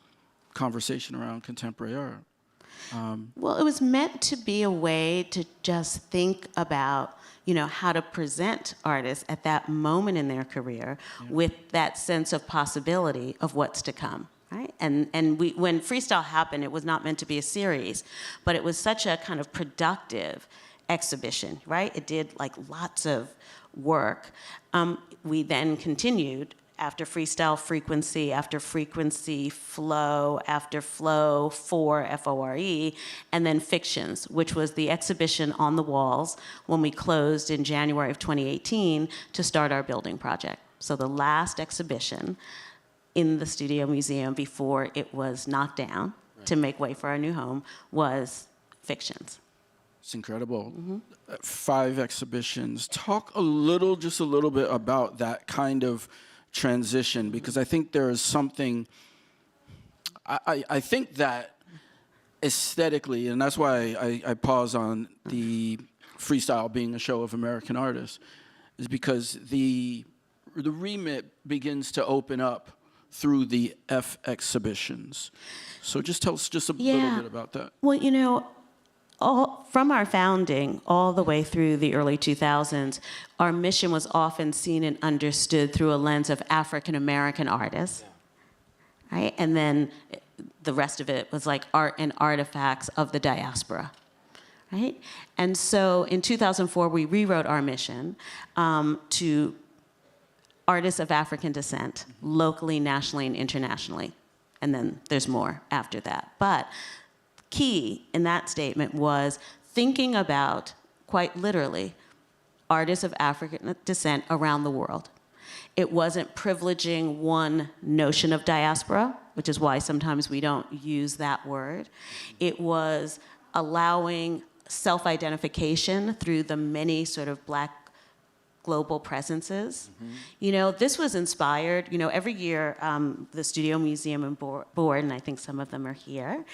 [SPEAKER 4] conversation around contemporary art.
[SPEAKER 5] Well, it was meant to be a way to just think about, how to present artists at that moment in their career with that sense of possibility of what's to come, right? And when Freestyle happened, it was not meant to be a series, but it was such a kind of productive exhibition, right? It did lots of work. We then continued after Freestyle Frequency, after Frequency Flow, after Flow 4, F-O-R-E, and then Fictions, which was the exhibition on the walls when we closed in January of 2018 to start our building project. So the last exhibition in the Studio Museum before it was knocked down to make way for our new home was Fictions.
[SPEAKER 4] It's incredible. 5 exhibitions. Talk just a little bit about that kind of transition, because I think there is something, I think that aesthetically, and that's why I pause on the Freestyle being a show of American artists, is because the remit begins to open up through the F exhibitions. So just tell us just a little bit about that.
[SPEAKER 5] Well, from our founding all the way through the early 2000s, our mission was often seen and understood through a lens of African American artists, right? And then the rest of it was like art and artifacts of the diaspora, right? And so in 2004, we rewrote our mission to artists of African descent, locally, nationally, and internationally. And then there's more after that. But key in that statement was thinking about, quite literally, artists of African descent around the world. It wasn't privileging one notion of diaspora, which is why sometimes we don't use that word. It was allowing self-identification through the many sort of Black global presences. You know, this was inspired, you know, every year, the Studio Museum and Board, and I think some of them are here,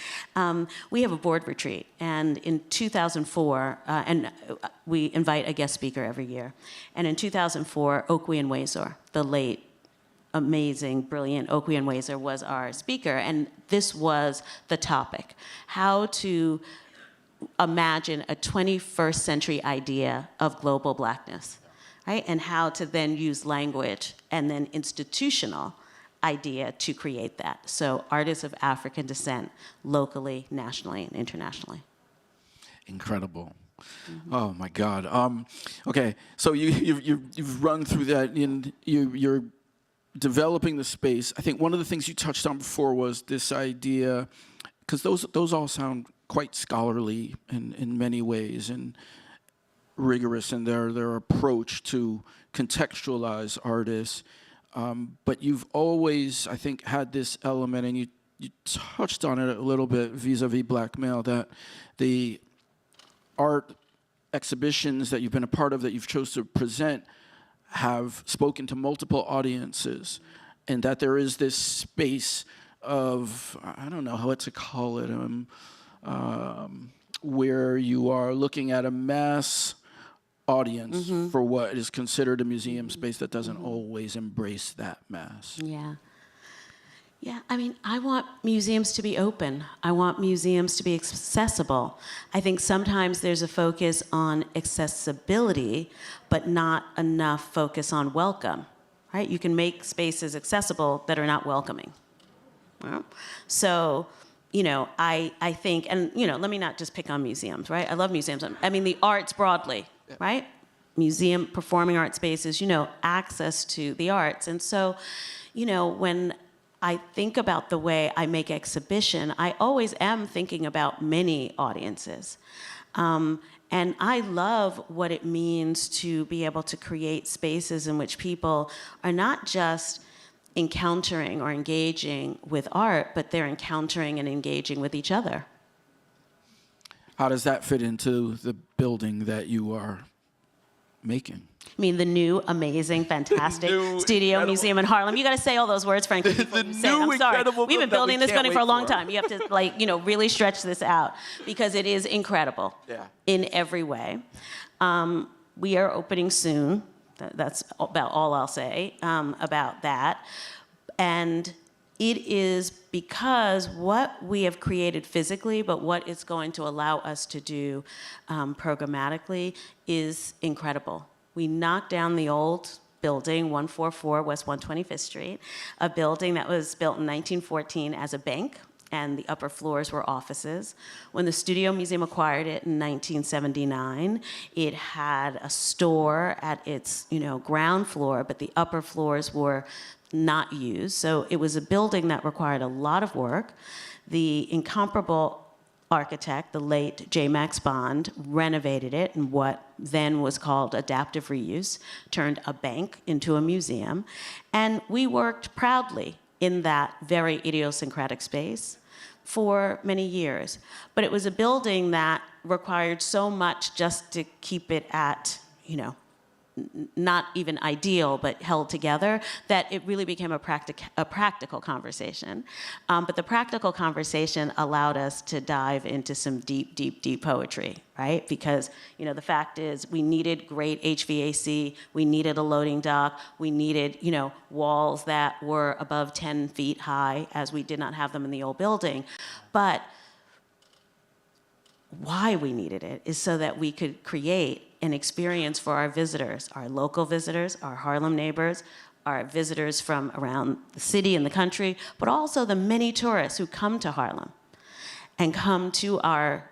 [SPEAKER 5] we have a board retreat. And in 2004, and we invite a guest speaker every year. And in 2004, Okwe Nwezor, the late, amazing, brilliant Okwe Nwezor was our speaker. And this was the topic, how to imagine a 21st century idea of global Blackness. Right? And how to then use language and then institutional idea to create that. So artists of African descent, locally, nationally, and internationally.
[SPEAKER 4] Incredible. Oh my God. Okay, so you've run through that, and you're developing the space. I think one of the things you touched on before was this idea, because those all sound quite scholarly in many ways, and rigorous in their approach to contextualize artists. But you've always, I think, had this element, and you touched on it a little bit vis-a-vis black male, that the art exhibitions that you've been a part of, that you've chose to present, have spoken to multiple audiences, and that there is this space of, I don't know what to call it, where you are looking at a mass audience for what is considered a museum space that doesn't always embrace that mass.
[SPEAKER 5] Yeah. Yeah, I mean, I want museums to be open. I want museums to be accessible. I think sometimes there's a focus on accessibility, but not enough focus on welcome, right? You can make spaces accessible that are not welcoming. Well, so, you know, I think, and, you know, let me not just pick on museums, right? I love museums. I mean, the arts broadly, right? Museum, performing art spaces, you know, access to the arts. And so, you know, when I think about the way I make exhibition, I always am thinking about many audiences. And I love what it means to be able to create spaces in which people are not just encountering or engaging with art, but they're encountering and engaging with each other.
[SPEAKER 4] How does that fit into the building that you are making?
[SPEAKER 5] I mean, the new, amazing, fantastic studio museum in Harlem. You got to say all those words, Franklin, before you say it. I'm sorry. We've been building this building for a long time. You have to, like, you know, really stretch this out because it is incredible in every way. We are opening soon. That's about all I'll say about that. And it is because what we have created physically, but what it's going to allow us to do programmatically is incredible. We knocked down the old building, 144 West 125th Street, a building that was built in 1914 as a bank, and the upper floors were offices. When the Studio Museum acquired it in 1979, it had a store at its, you know, ground floor, but the upper floors were not used. So it was a building that required a lot of work. The incomparable architect, the late J. Max Bond, renovated it in what then was called adaptive reuse, turned a bank into a museum. And we worked proudly in that very idiosyncratic space for many years. But it was a building that required so much just to keep it at, you know, not even ideal, but held together, that it really became a practical conversation. But the practical conversation allowed us to dive into some deep, deep, deep poetry, right? Because, you know, the fact is we needed great HVAC, we needed a loading dock, we needed, you know, walls that were above 10 feet high, as we did not have them in the old building. But why we needed it is so that we could create an experience for our visitors, our local visitors, our Harlem neighbors, our visitors from around the city and the country, but also the many tourists who come to Harlem and come to our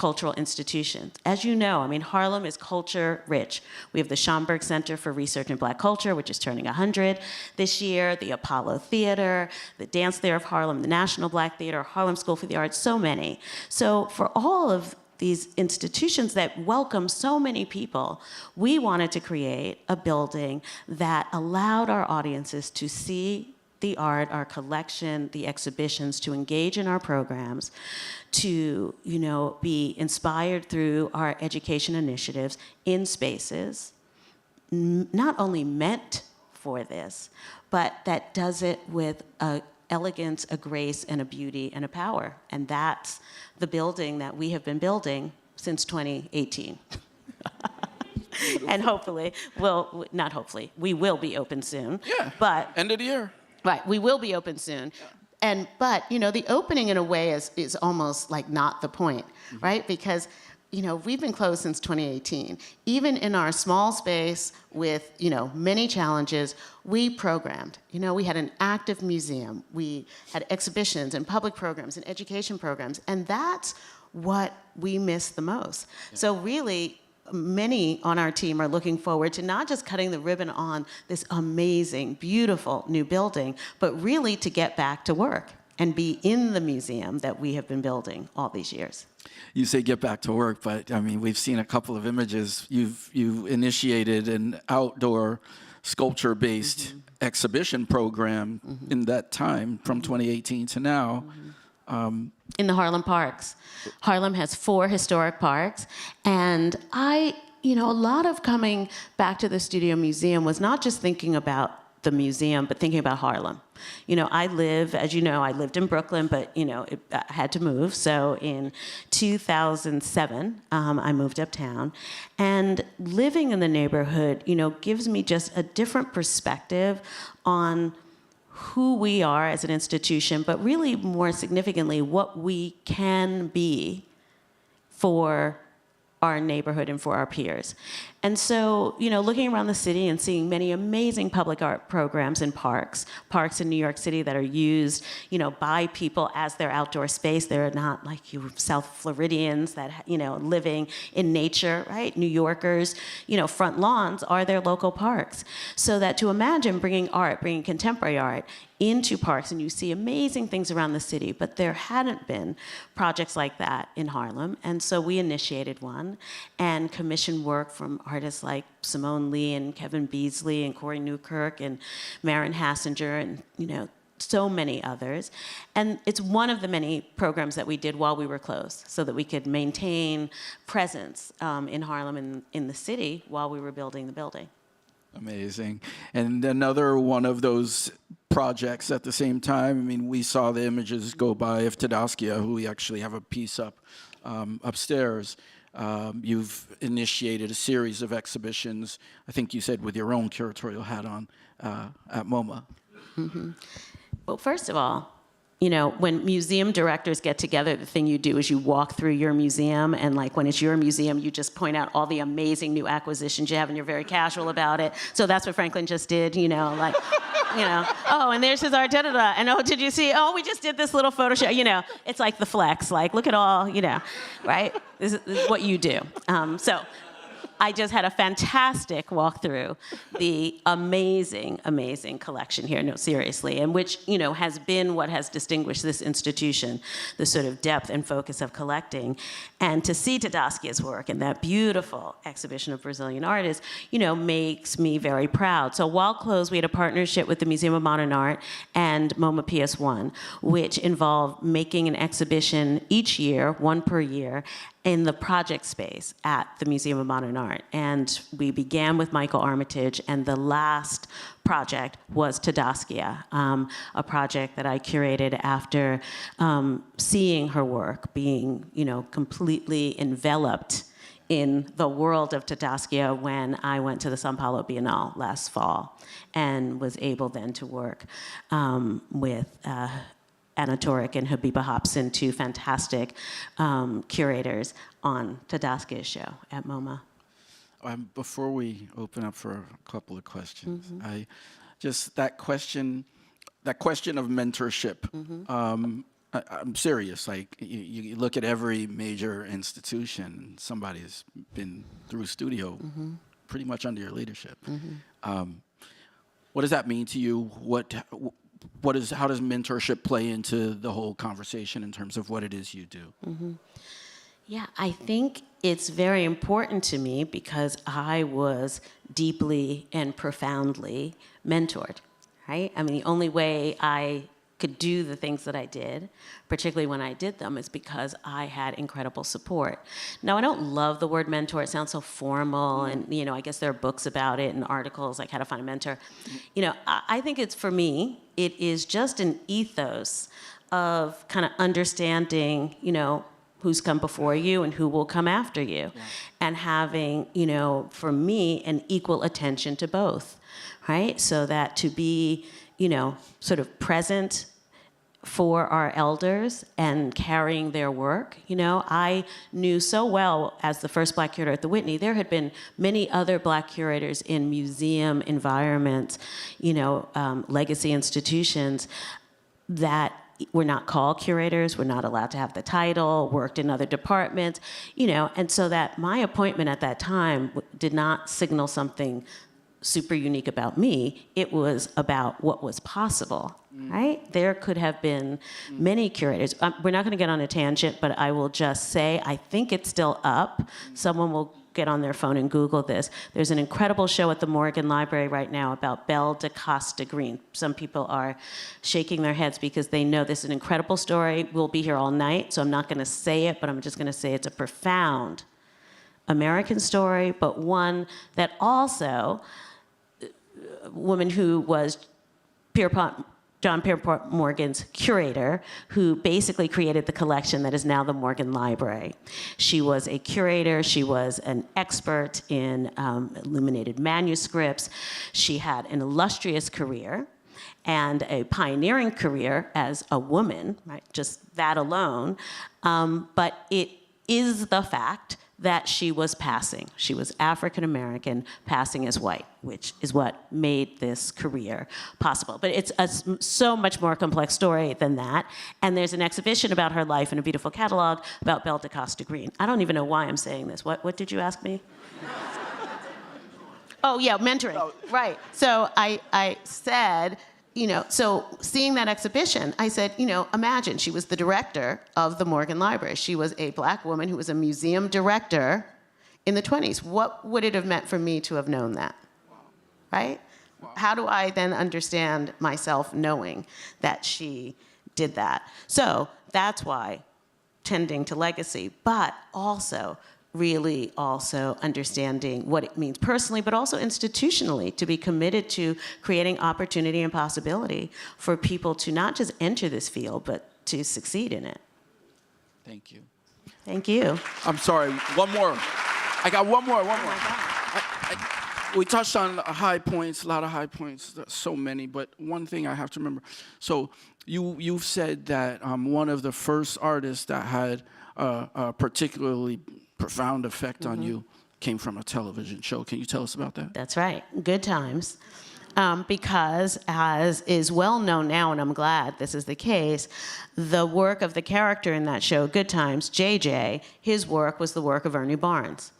[SPEAKER 5] cultural institutions. As you know, I mean, Harlem is culture rich. We have the Schomburg Center for Research in Black Culture, which is turning 100 this year, the Apollo Theater, the Dance Theater of Harlem, the National Black Theater, Harlem School for the Arts, so many. So for all of these institutions that welcome so many people, we wanted to create a building that allowed our audiences to see the art, our collection, the exhibitions, to engage in our programs, to be inspired through our education initiatives in spaces, not only meant for this, but that does it with a elegance, a grace, and a beauty, and a power. And that's the building that we have been building since 2018. And hopefully, not hopefully, we will be open soon.
[SPEAKER 4] Yeah,
[SPEAKER 5] but
[SPEAKER 4] end of the year.
[SPEAKER 5] Right, we will be open soon. But the opening in a way is almost like not the point, right? Because, we've been closed since 2018. Even in our small space with, many challenges, we programmed. We had an active museum. We had exhibitions and public programs and education programs. And that's what we miss the most. Yeah. So really, many on our team are looking forward to not just cutting the ribbon on this amazing, beautiful new building, but really to get back to work and be in the museum that we have been building all these years.
[SPEAKER 4] You say get back to work, but I mean, we've seen a couple of images. You've initiated an outdoor sculpture-based exhibition program in that time from 2018 to now.
[SPEAKER 5] In the Harlem parks. Harlem has 4 historic parks, and a lot of coming back to the Studio Museum was not just thinking about the museum, but thinking about Harlem. I lived in Brooklyn, but, I had to move. So in 2007, I moved uptown. And living in the neighborhood, gives me just a different perspective on who we are as an institution, but really more significantly, what we can be for our neighborhood and for our peers. And so, looking around the city and seeing many amazing public art programs in parks in New York City that are used, by people as their outdoor space. They're not like you South Floridians that, living in nature, right? New Yorkers, front lawns are their local parks. So that to imagine bringing contemporary art into parks, and you see amazing things around the city, but there hadn't been projects like that in Harlem. And so we initiated one and commissioned work from artists like Simone Lee and Kevin Beasley and Corey Newkirk and Maren Hassinger and, so many others. And it's one of the many programs that we did while we were closed so that we could maintain presence in Harlem and in the city while we were building the building.
[SPEAKER 4] Amazing. And another one of those projects at the same time, I mean, we saw the images go by of Tadaskia, who we actually have a piece up upstairs. You've initiated a series of exhibitions, I think you said with your own curatorial hat on, at MoMA.
[SPEAKER 5] Mm-hmm. Well, first of all, when museum directors get together, the thing you do is you walk through your museum, and when it's your museum, you just point out all the amazing new acquisitions you have, and you're very casual about it. So that's what Franklin just did, oh, and there's his art, da-da-da, and oh, did you see, oh, we just did this little photo show, it's like the flex, look at all, right? This is what you do. So I just had a fantastic walk through the amazing, amazing collection here, no, seriously, and which, has been what has distinguished this institution, the sort of depth and focus of collecting. And to see Tadaskia's work and that beautiful exhibition of Brazilian artists, makes me very proud. So while closed, we had a partnership with the Museum of Modern Art and MoMA PS1, which involved making an exhibition each year, one per year, in the project space at the Museum of Modern Art. And we began with Michael Armitage, and the last project was Tadaskia, a project that I curated after seeing her work being, completely enveloped in the world of Tadaskia when I went to the São Paulo Biennale last fall and was able then to work with Anna Torek and Habiba Hobson, 2 fantastic curators on Tadaskia's show at MoMA.
[SPEAKER 4] Before we open up for a couple of questions, that question of mentorship. I'm serious. Like, you look at every major institution, somebody's been through studio pretty much under your leadership. What does that mean to you? How does mentorship play into the whole conversation in terms of what it is you do?
[SPEAKER 5] Yeah, I think it's very important to me because I was deeply and profoundly mentored, right? I mean, the only way I could do the things that I did, particularly when I did them, is because I had incredible support. Now, I don't love the word mentor. It sounds so formal, and I guess there are books about it and articles like How to Find a Mentor. I think it's, for me, it is just an ethos of kind of understanding, who's come before you and who will come after you, and having, for me, an equal attention to both, right? So that to be, sort of present for our elders and carrying their work. I knew so well, as the first Black curator at the Whitney, there had been many other Black curators in museum environments, legacy institutions that were not called curators, were not allowed to have the title, worked in other departments, and so that my appointment at that time did not signal something super unique about me. It was about what was possible, right? There could have been many curators. We're not going to get on a tangent, but I will just say I think it's still up. Someone will get on their phone and Google this. There's an incredible show at the Morgan Library right now about Belle DaCosta Green. Some people are shaking their heads because they know this is an incredible story. We'll be here all night, so I'm not going to say it, but I'm just going to say it's a profound American story, but one that also, a woman who was John Pierpont Morgan's curator, who basically created the collection that is now the Morgan Library. She was a curator. She was an expert in illuminated manuscripts. She had an illustrious career and a pioneering career as a woman, right? Just that alone. But it is the fact that she was passing. She was African American, passing as white, which is what made this career possible. But it's a so much more complex story than that. And there's an exhibition about her life and a beautiful catalog about Belle DaCosta Green. I don't even know why I'm saying this. What did you ask me? Oh, yeah, mentoring. Right. So I said, so seeing that exhibition, I said, imagine she was the director of the Morgan Library. She was a Black woman who was a museum director in the 20s. What would it have meant for me to have known that? Wow. Right? Wow. How do I then understand myself knowing that she did that? So that's why tending to legacy, but also really also understanding what it means personally, but also institutionally, to be committed to creating opportunity and possibility for people to not just enter this field, but to succeed in it.
[SPEAKER 4] Thank you.
[SPEAKER 5] Thank you.
[SPEAKER 4] I'm sorry, one more. I got one more. We touched on high points, a lot of high points, so many, but one thing I have to remember. So you've said that one of the first artists that had a particularly profound effect on you came from a television show. Can you tell us about that?
[SPEAKER 5] That's right. Good Times. Because, as is well known now, and I'm glad this is the case, the work of the character in that show, Good Times, JJ, his work was the work of Ernie Barnes.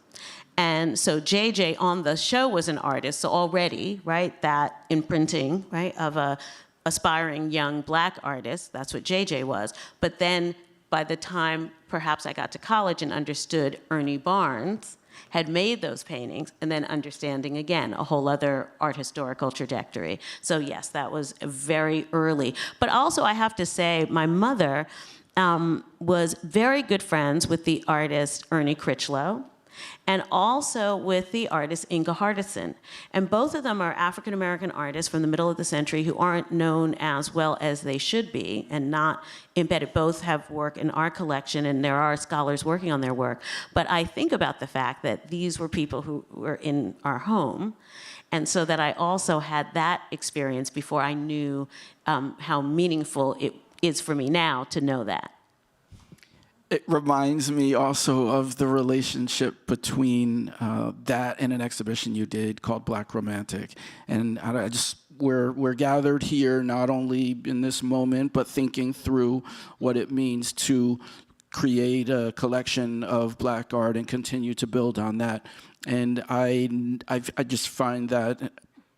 [SPEAKER 5] And so JJ on the show was an artist, so already, right, that imprinting, right, of a aspiring young Black artist, that's what JJ was. But then by the time perhaps I got to college and understood Ernie Barnes had made those paintings, and then understanding, again, a whole other art historical trajectory. So yes, that was very early. But also I have to say, my mother was very good friends with the artist Ernie Kreyòl, and also with the artist Inga Hardison. And both of them are African-American artists from the middle of the century who aren't known as well as they should be and not embedded. Both have work in our collection, and there are scholars working on their work. But I think about the fact that these were people who were in our home, and so that I also had that experience before I knew how meaningful it is for me now to know that.
[SPEAKER 4] It reminds me also of the relationship between that and an exhibition you did called Black Romantic. And I just we're gathered here not only in this moment, but thinking through what it means to create a collection of Black art and continue to build on that. And I just find that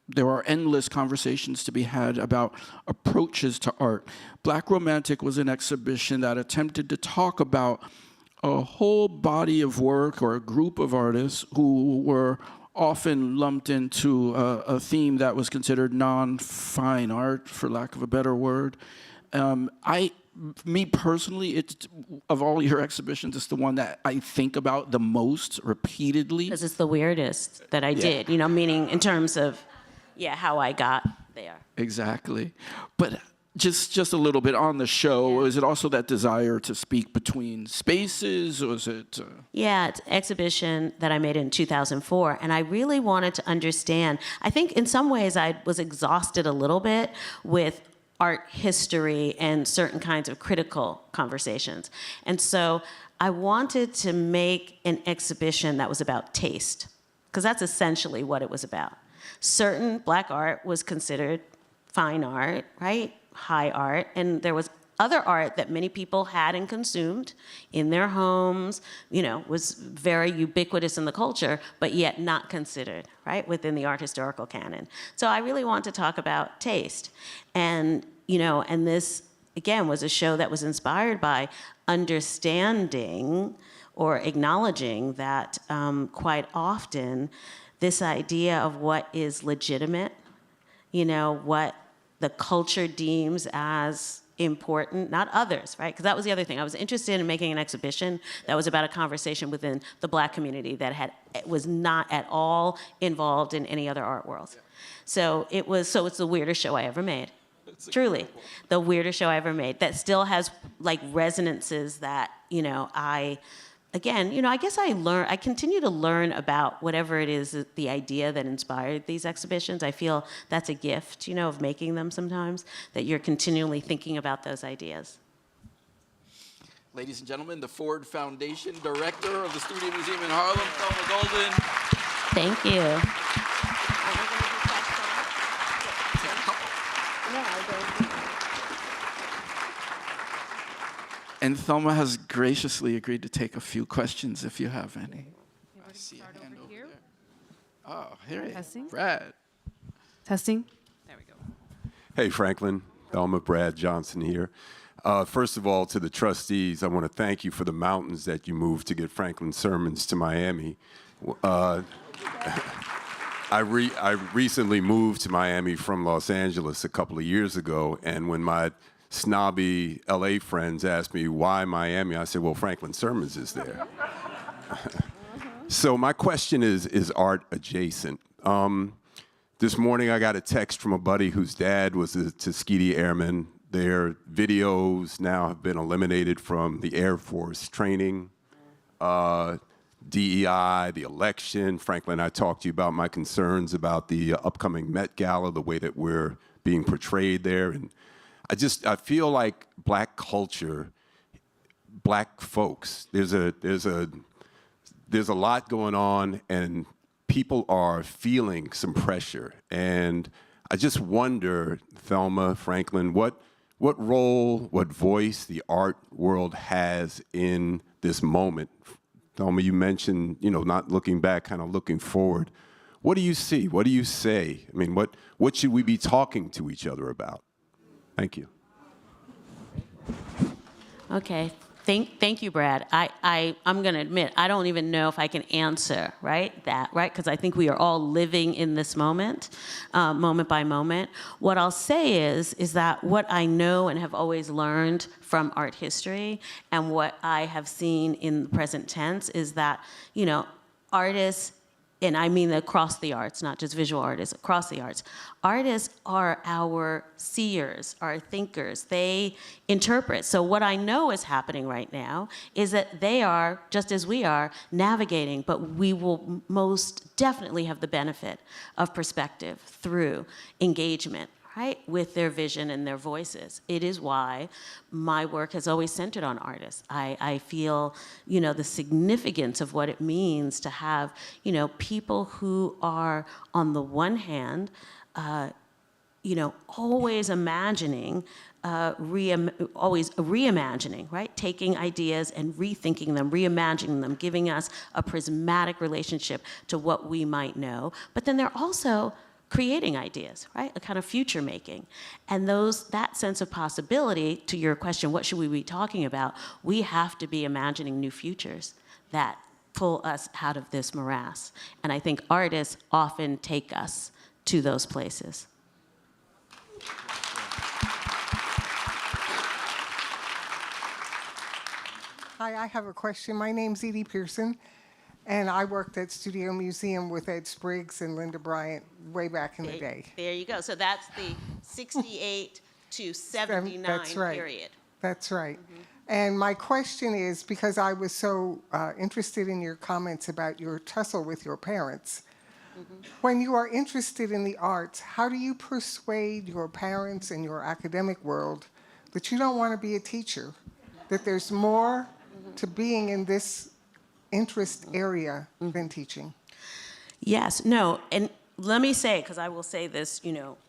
[SPEAKER 4] there are endless conversations to be had about approaches to art. Black Romantic was an exhibition that attempted to talk about a whole body of work or a group of artists who were often lumped into a theme that was considered non-fine art, for lack of a better word. Me personally, it's, of all your exhibitions, it's the one that I think about the most repeatedly.
[SPEAKER 5] Because it's the weirdest that I did, you know, meaning in terms of, how I got there.
[SPEAKER 4] Exactly. But just a little bit on the show, is it also that desire to speak between spaces, or was it?
[SPEAKER 5] Yeah, it's an exhibition that I made in 2004, and I really wanted to understand. I think in some ways I was exhausted a little bit with art history and certain kinds of critical conversations. And so I wanted to make an exhibition that was about taste, because that's essentially what it was about. Certain Black art was considered fine art, right? High art, and there was other art that many people had and consumed in their homes, you know, was very ubiquitous in the culture, but yet not considered, right, within the art historical canon. So I really want to talk about taste. And, you know, and this, again, was a show that was inspired by understanding or acknowledging that quite often this idea of what is legitimate, you know, what the culture deems as important, not others, right? Because that was the other thing. I was interested in making an exhibition that was about a conversation within the Black community that was not at all involved in any other art world. So it's the weirdest show I ever made. Truly, the weirdest show I ever made that still has like resonances that, you know, again, you know, I guess I continue to learn about whatever it is, the idea that inspired these exhibitions. I feel that's a gift, you know, of making them sometimes, that you're continually thinking about those ideas.
[SPEAKER 4] Ladies and gentlemen, the Ford Foundation Director of the Studio Museum in Harlem, Thelma Golden.
[SPEAKER 5] Thank you.
[SPEAKER 4] And Thelma has graciously agreed to take a few questions if you have any. I see a hand over there. Oh, here it is. Brad.
[SPEAKER 6] Testing. There we go.
[SPEAKER 7] Hey, Franklin. Thelma, Brad Johnson here. First of all, to the trustees, I want to thank you for the mountains that you moved to get Franklin Sirmans to Miami. I recently moved to Miami from Los Angeles a couple of years ago, and when my snobby LA friends asked me why Miami, I said, well, Franklin Sirmans is there. So my question is art adjacent. This morning I got a text from a buddy whose dad was a Tuskegee Airman. Their videos now have been eliminated from the Air Force training, DEI, the election. Franklin, I talked to you about my concerns about the upcoming Met Gala, the way that we're being portrayed there. And I feel like Black culture, Black folks, there's a lot going on, and people are feeling some pressure. And I just wonder, Thelma, Franklin, what role, what voice the art world has in this moment. Thelma, you mentioned, you know, not looking back, kind of looking forward. What do you see? What do you say? I mean, what should we be talking to each other about? Thank you.
[SPEAKER 5] Okay. Thank you, Brad. I'm going to admit, I don't even know if I can answer, right? Because I think we are all living in this moment, moment by moment. What I'll say is that what I know and have always learned from art history and what I have seen in the present tense is that, you know, artists, and I mean across the arts, not just visual artists, across the arts. Artists are our seers, our thinkers. They interpret. So what I know is happening right now is that they are, just as we are, navigating, but we will most definitely have the benefit of perspective through engagement, right, with their vision and their voices. It is why my work has always centered on artists. I feel, you know, the significance of what it means to have, you know, people who are, on the one hand, always imagining, always reimagining, right? Taking ideas and rethinking them, reimagining them, giving us a prismatic relationship to what we might know. But then they're also creating ideas, right? A kind of future making. And that sense of possibility, to your question, what should we be talking about? We have to be imagining new futures that pull us out of this morass. And I think artists often take us to those places.
[SPEAKER 8] Hi, I have a question. My name's Edie Pearson, and I worked at Studio Museum with Ed Spriggs and Linda Bryant way back in the day.
[SPEAKER 5] There you go. So that's the 68 to 79
[SPEAKER 8] That's right.
[SPEAKER 5] period.
[SPEAKER 8] That's right. And my question is, because I was so interested in your comments about your tussle with your parents, when you are interested in the arts, how do you persuade your parents and your academic world that you don't want to be a teacher, that there's more to being in this interest area than teaching?
[SPEAKER 5] Yes, no, and let me say, because I will say this,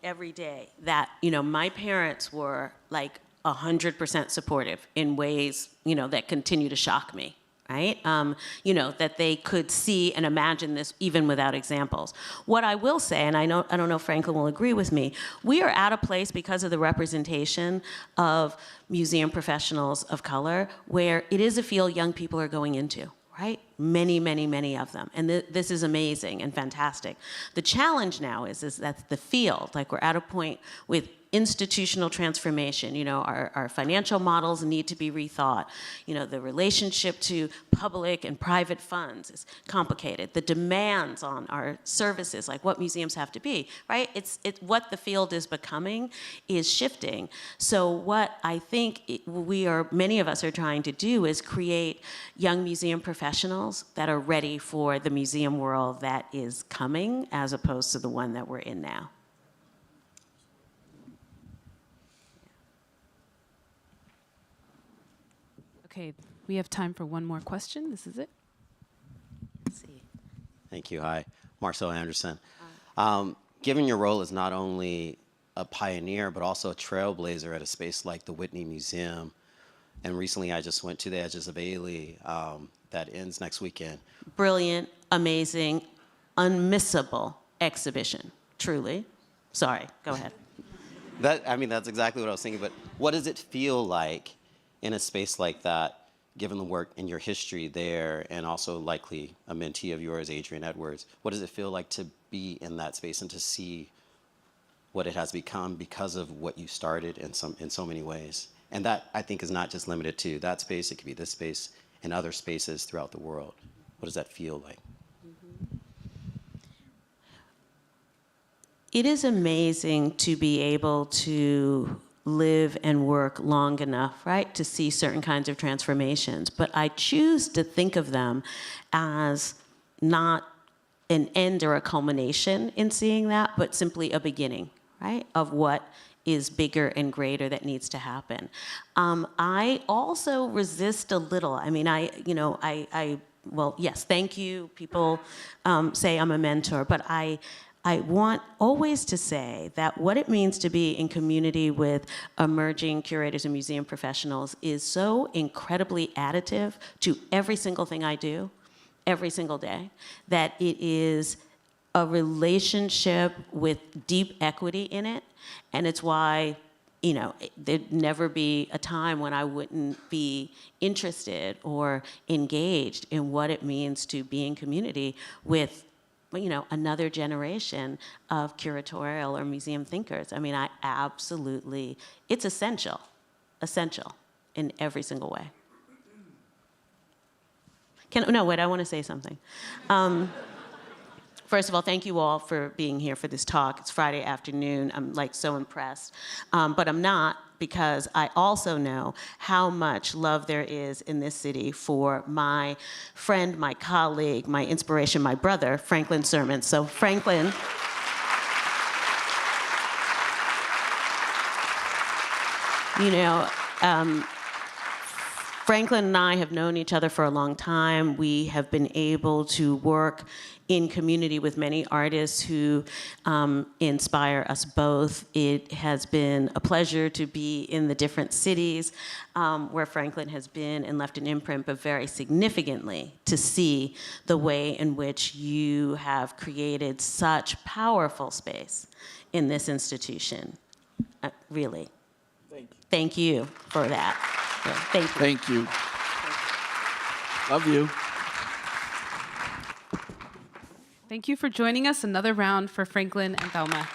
[SPEAKER 5] every day, that, my parents were like 100% supportive in ways, that continue to shock me, right? That they could see and imagine this even without examples. What I will say, and I don't know if Franklin will agree with me, we are at a place because of the representation of museum professionals of color where it is a field young people are going into, right? Many, many, many of them. And this is amazing and fantastic. The challenge now is that the field, like we're at a point with institutional transformation. Our financial models need to be rethought. The relationship to public and private funds is complicated. The demands on our services, like what museums have to be, right? It's what the field is becoming is shifting. So what I think many of us are trying to do is create young museum professionals that are ready for the museum world that is coming as opposed to the one that we're in now.
[SPEAKER 6] Okay, we have time for one more question. This is it.
[SPEAKER 5] Let's see.
[SPEAKER 9] Thank you. Hi, Marcel Anderson. Given your role as not only a pioneer, but also a trailblazer at a space like the Whitney Museum, and recently I just went to the Edges of Ailey that ends next weekend.
[SPEAKER 5] Brilliant, amazing, unmissable exhibition, truly. Sorry, go ahead.
[SPEAKER 9] That's exactly what I was thinking, but what does it feel like in a space like that, given the work and your history there, and also likely a mentee of yours, Adrienne Edwards, what does it feel like to be in that space and to see what it has become because of what you started in so many ways? And that, I think, is not just limited to that space. It could be this space and other spaces throughout the world. What does that feel like?
[SPEAKER 5] It is amazing to be able to live and work long enough, right, to see certain kinds of transformations. But I choose to think of them as not an end or a culmination in seeing that, but simply a beginning, right, of what is bigger and greater that needs to happen. I also resist a little. Well, yes, thank you. People say I'm a mentor, but I want always to say that what it means to be in community with emerging curators and museum professionals is so incredibly additive to every single thing I do, every single day, that it is a relationship with deep equity in it. And it's why, there'd never be a time when I wouldn't be interested or engaged in what it means to be in community with another generation of curatorial or museum thinkers. I absolutely, it's essential in every single way. I want to say something. First of all, thank you all for being here for this talk. It's Friday afternoon. I'm so impressed. But I'm not, because I also know how much love there is in this city for my friend, my colleague, my inspiration, my brother, Franklin Sirmans. So Franklin, Franklin and I have known each other for a long time. We have been able to work in community with many artists who inspire us both. It has been a pleasure to be in the different cities where Franklin has been and left an imprint, but very significantly to see the way in which you have created such powerful space in this institution. Really. Thank you for that. Yeah, thank you.
[SPEAKER 4] Thank you. Love you.
[SPEAKER 6] Thank you for joining us. Another round for Franklin and Thelma.